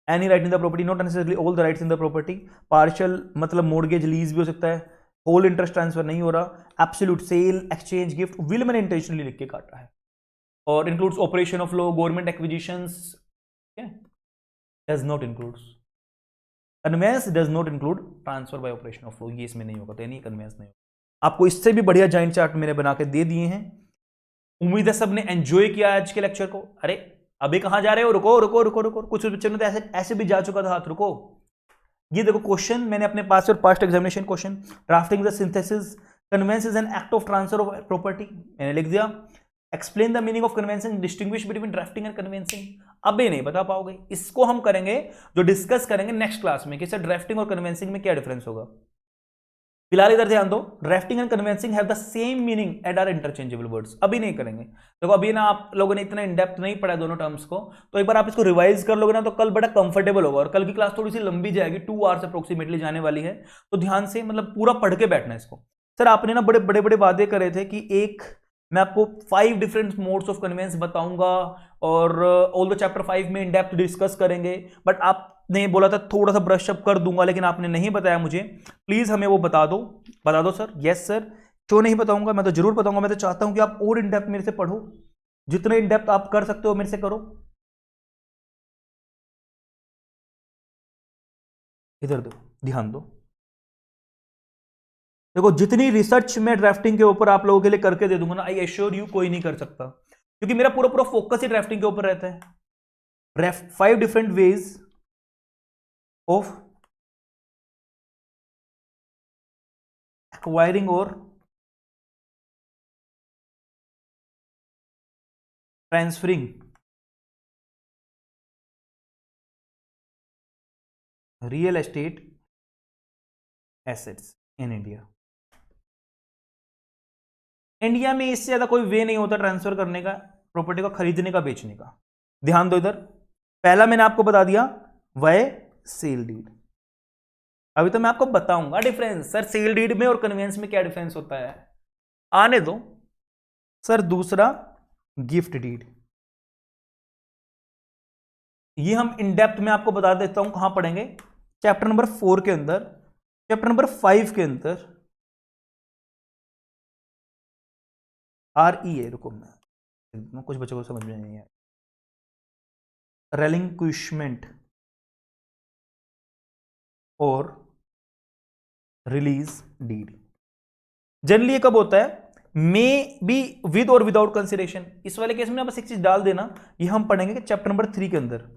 any right in the property, not necessarily all the rights in the property, partial मतलब मोर्गेज लीज भी हो सकता है, होल इंटरेस्ट ट्रांसफर नहीं हो रहा, absolute sale exchange gift, will मैंने इंटेंशनली लिख के काटा है, और includes operation of law, government acquisitions, does not includes, conveyance does not include transfer by operation of law, ये इसमें नहीं होगा, तो यानी कन्वेंस नहीं होगा। आपको इससे भी बढ़िया जॉइंट चार्ट मैंने बना के दे दिए हैं। उम्मीद है सबने एंजॉय किया आज के लेक्चर को। अरे अभी कहां जा रहे हो, रुको रुको रुको रुको, कुछ बच्चों ने तो ऐसे भी जा चुका था हाथ, रुको। ये देखो क्वेश्चन मैंने अपने पास, और past examination question, drafting the synthesis, conveyance is an act of transfer of property, मैंने लिख दिया। Explain the meaning of convention, distinguish between drafting and conveyancing, अभी नहीं बता पाओगे, इसको हम करेंगे, जो डिस्कस करेंगे नेक्स्ट क्लास में कि सर ड्राफ्टिंग और कन्वेंसिंग में क्या डिफरेंस होगा। फिलहाल इधर ध्यान दो, drafting and conveyancing have the same meaning and are interchangeable words, अभी नहीं करेंगे। देखो अभी ना आप लोगों ने इतना इन डेप्थ नहीं पढ़ा दोनों टर्म्स को, तो एक बार आप इसको रिवाइज कर लोगे ना तो कल बड़ा कंफर्टेबल होगा, और कल की क्लास थोड़ी सी लंबी जाएगी, 2 आवर्स अप्रोक्सीमेटली जाने वाली है, तो ध्यान से मतलब पूरा पढ़ के बैठना इसको। सर आपने ना बड़े बड़े बड़े वादे करे थे कि एक मैं आपको 5 डिफरेंट मोड्स ऑफ कन्वेंस बताऊंगा, और ऑल द चैप्टर 5 में इन डेप्थ डिस्कस करेंगे, बट आपने बोला था थोड़ा सा ब्रश अप कर दूंगा, लेकिन आपने नहीं बताया मुझे, प्लीज हमें वो बता दो सर। यस सर, क्यों नहीं बताऊंगा, मैं तो जरूर बताऊंगा, मैं तो चाहता हूं कि आप और इन डेप्थ मेरे से पढ़ो, जितने इन डेप्थ आप कर सकते हो मेरे से करो। इधर दो, ध्यान दो, देखो जितनी रिसर्च मैं ड्राफ्टिंग के ऊपर आप लोगों के लिए करके दे दूंगा ना, आई एश्योर यू कोई नहीं कर सकता, क्योंकि मेरा पूरा पूरा फोकस ही ड्राफ्टिंग के ऊपर रहता है। 5 डिफरेंट वेज ऑफ एक्वायरिंग और transferring real estate assets in India. India में इससे ज्यादा कोई वे नहीं होता ट्रांसफर करने का, प्रॉपर्टी का खरीदने का, बेचने का। ध्यान दो इधर, पहला मैंने आपको बता दिया वह सेल डीड, अभी तो मैं आपको बताऊंगा डिफरेंस, सर सेल डीड में और कन्वेंस में क्या डिफरेंस होता है, आने दो। सर दूसरा गिफ्ट डीड, ये हम इन डेप्थ में आपको बता देता हूं, कहां पढ़ेंगे, चैप्टर नंबर 4 के अंदर, चैप्टर नंबर 5 के अंदर, RE है, रुको मैं कुछ बच्चों को समझ में नहीं आया, रेलिंक्विशमेंट और रिलीज डीड। जनरली ये कब होता है, मे बी विद और विदाउट कंसिडरेशन, इस वाले केस में बस एक चीज डाल देना, ये हम पढ़ेंगे चैप्टर नंबर 3 के अंदर,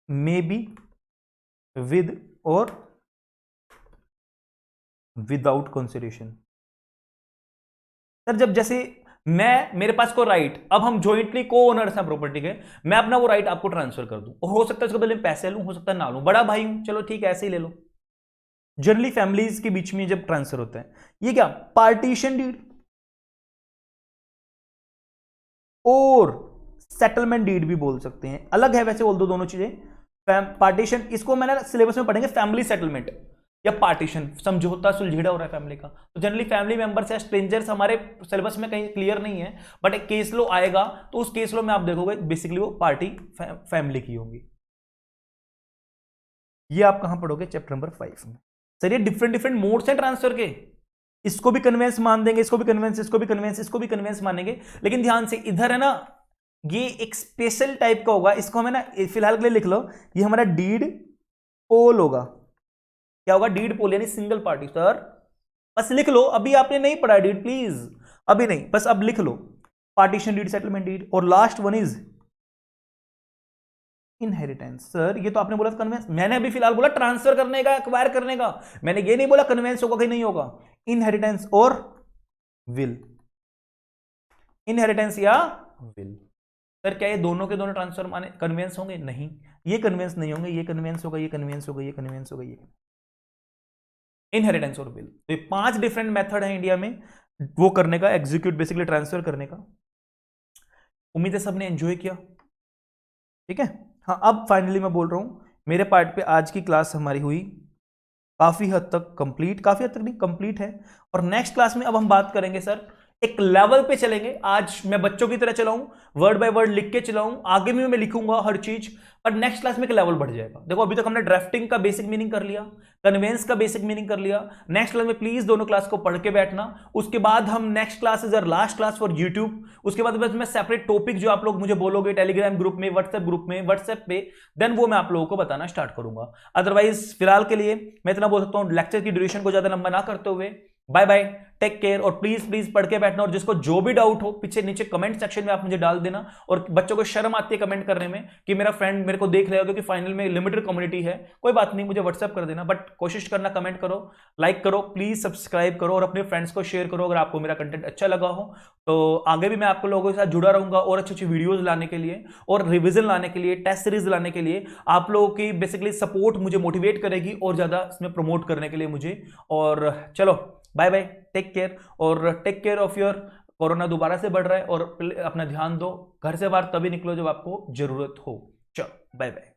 मे बी विद और विदाउट कंसिडरेशन। सर जब जैसे मेरे पास को राइट, अब हम जॉइंटली को ओनर्स हैं प्रॉपर्टी के, मैं अपना वो राइट आपको ट्रांसफर कर दूं, और हो सकता है इसके बदले में पैसे लूं, हो सकता है ना लूं, बड़ा भाई हूं, चलो ठीक है ऐसे ही ले लो। जनरली फैमिलीज के बीच में जब ट्रांसफर होता है, ये क्या पार्टीशन डीड और सेटलमेंट डीड भी बोल सकते हैं, अलग है वैसे बोल दो दोनों चीजें। पार्टीशन, इसको मैंने सिलेबस में पढ़ेंगे फैमिली सेटलमेंट या पार्टीशन, समझौता सुलझेड़ा हो रहा है फैमिली का, तो जनरली फैमिली मेंबर्स या स्ट्रेंजर्स हमारे सिलेबस में कहीं क्लियर नहीं है, बट एक केस लो आएगा, तो उस केस लो में आप देखोगे बेसिकली वो पार्टी फैमिली की होंगी। ये आप कहां पढ़ोगे, चैप्टर नंबर 5 में। सर ये डिफरेंट डिफरेंट मोड्स हैं ट्रांसफर के, इसको भी कन्वेंस मान देंगे, इसको भी कन्वेंस, इसको भी कन्वेंस, इसको भी कन्वेंस मानेंगे, लेकिन ध्यान से इधर है ना, ये एक स्पेशल टाइप का होगा, इसको हमें ना फिलहाल के लिए लिख लो, ये हमारा डीड पोल होगा। क्या होगा, डीड पोल यानी सिंगल पार्टी। सर बस लिख लो, अभी आपने नहीं पढ़ा डीड, प्लीज अभी नहीं, बस अब लिख लो, पार्टीशन डीड, सेटलमेंट डीड, और last one is inheritance. Sir ये तो आपने बोला कन्वेंस, मैंने अभी फिलहाल बोला ट्रांसफर करने का, एक्वायर करने का, मैंने ये नहीं बोला कन्वेंस होगा कि नहीं होगा। इनहेरिटेंस और विल, इनहेरिटेंस या विल। सर क्या ये दोनों के दोनों ट्रांसफर माने कन्वेंस होंगे, नहीं, ये कन्वेंस नहीं होंगे, ये कन्वेंस होगा, ये कन्वेंस होगा, ये कन्वेंस होगा, ये इनहेरिटेंस और विल। तो ये 5 डिफरेंट मेथड है इंडिया में वो करने का, एग्जीक्यूट बेसिकली ट्रांसफर करने का। उम्मीद है सबने एंजॉय किया, ठीक है। हाँ अब फाइनली मैं बोल रहा हूं, मेरे पार्ट पे आज की क्लास हमारी हुई काफी हद तक कंप्लीट, काफी हद तक नहीं कंप्लीट है, और नेक्स्ट क्लास में अब हम बात करेंगे सर एक लेवल पे चलेंगे। आज मैं बच्चों की तरह चलाऊं, वर्ड बाय वर्ड लिख के चलाऊं, आगे भी मैं लिखूंगा हर चीज, और नेक्स्ट क्लास में एक लेवल बढ़ जाएगा। देखो अभी तक हमने ड्राफ्टिंग का बेसिक मीनिंग कर लिया, कन्वेंस का बेसिक मीनिंग कर लिया। नेक्स्ट क्लास में प्लीज दोनों क्लास को पढ़ के बैठना। उसके बाद हम next class is our last class for YouTube. उसके बाद बस मैं सेपरेट टॉपिक जो आप लोग मुझे बोलोगे टेलीग्राम ग्रुप में, व्हाट्सएप पे, देन वो मैं आप लोगों को बताना स्टार्ट करूंगा। अदरवाइज फिलहाल के लिए मैं इतना बोल सकता हूं, लेक्चर की ड्यूरेशन को ज्यादा लंबा ना करते हुए बाय बाय, टेक केयर, और प्लीज प्लीज पढ़ के बैठना। और जिसको जो भी डाउट हो पीछे नीचे कमेंट सेक्शन में आप मुझे डाल देना। और बच्चों को शर्म आती है कमेंट करने में कि मेरा फ्रेंड मेरे को देख रहा है, क्योंकि फाइनल में लिमिटेड कम्युनिटी है, कोई बात नहीं, मुझे व्हाट्सएप कर देना, बट कोशिश करना कमेंट करो, लाइक करो, प्लीज सब्सक्राइब करो और अपने फ्रेंड्स को शेयर करो अगर आपको मेरा कंटेंट अच्छा लगा हो। तो आगे भी मैं आपको लोगों के साथ जुड़ा रहूंगा और अच्छी अच्छी वीडियोज लाने के लिए और रिविजन लाने के लिए, टेस्ट सीरीज लाने के लिए। आप लोगों की बेसिकली सपोर्ट मुझे मोटिवेट करेगी और ज्यादा इसमें प्रमोट करने के लिए मुझे। और चलो बाय बाय, टेक केयर, और take care of your. Corona दोबारा से बढ़ रहा है और अपना ध्यान दो। घर से बाहर तभी निकलो जब आपको जरूरत हो। चलो बाय बाय।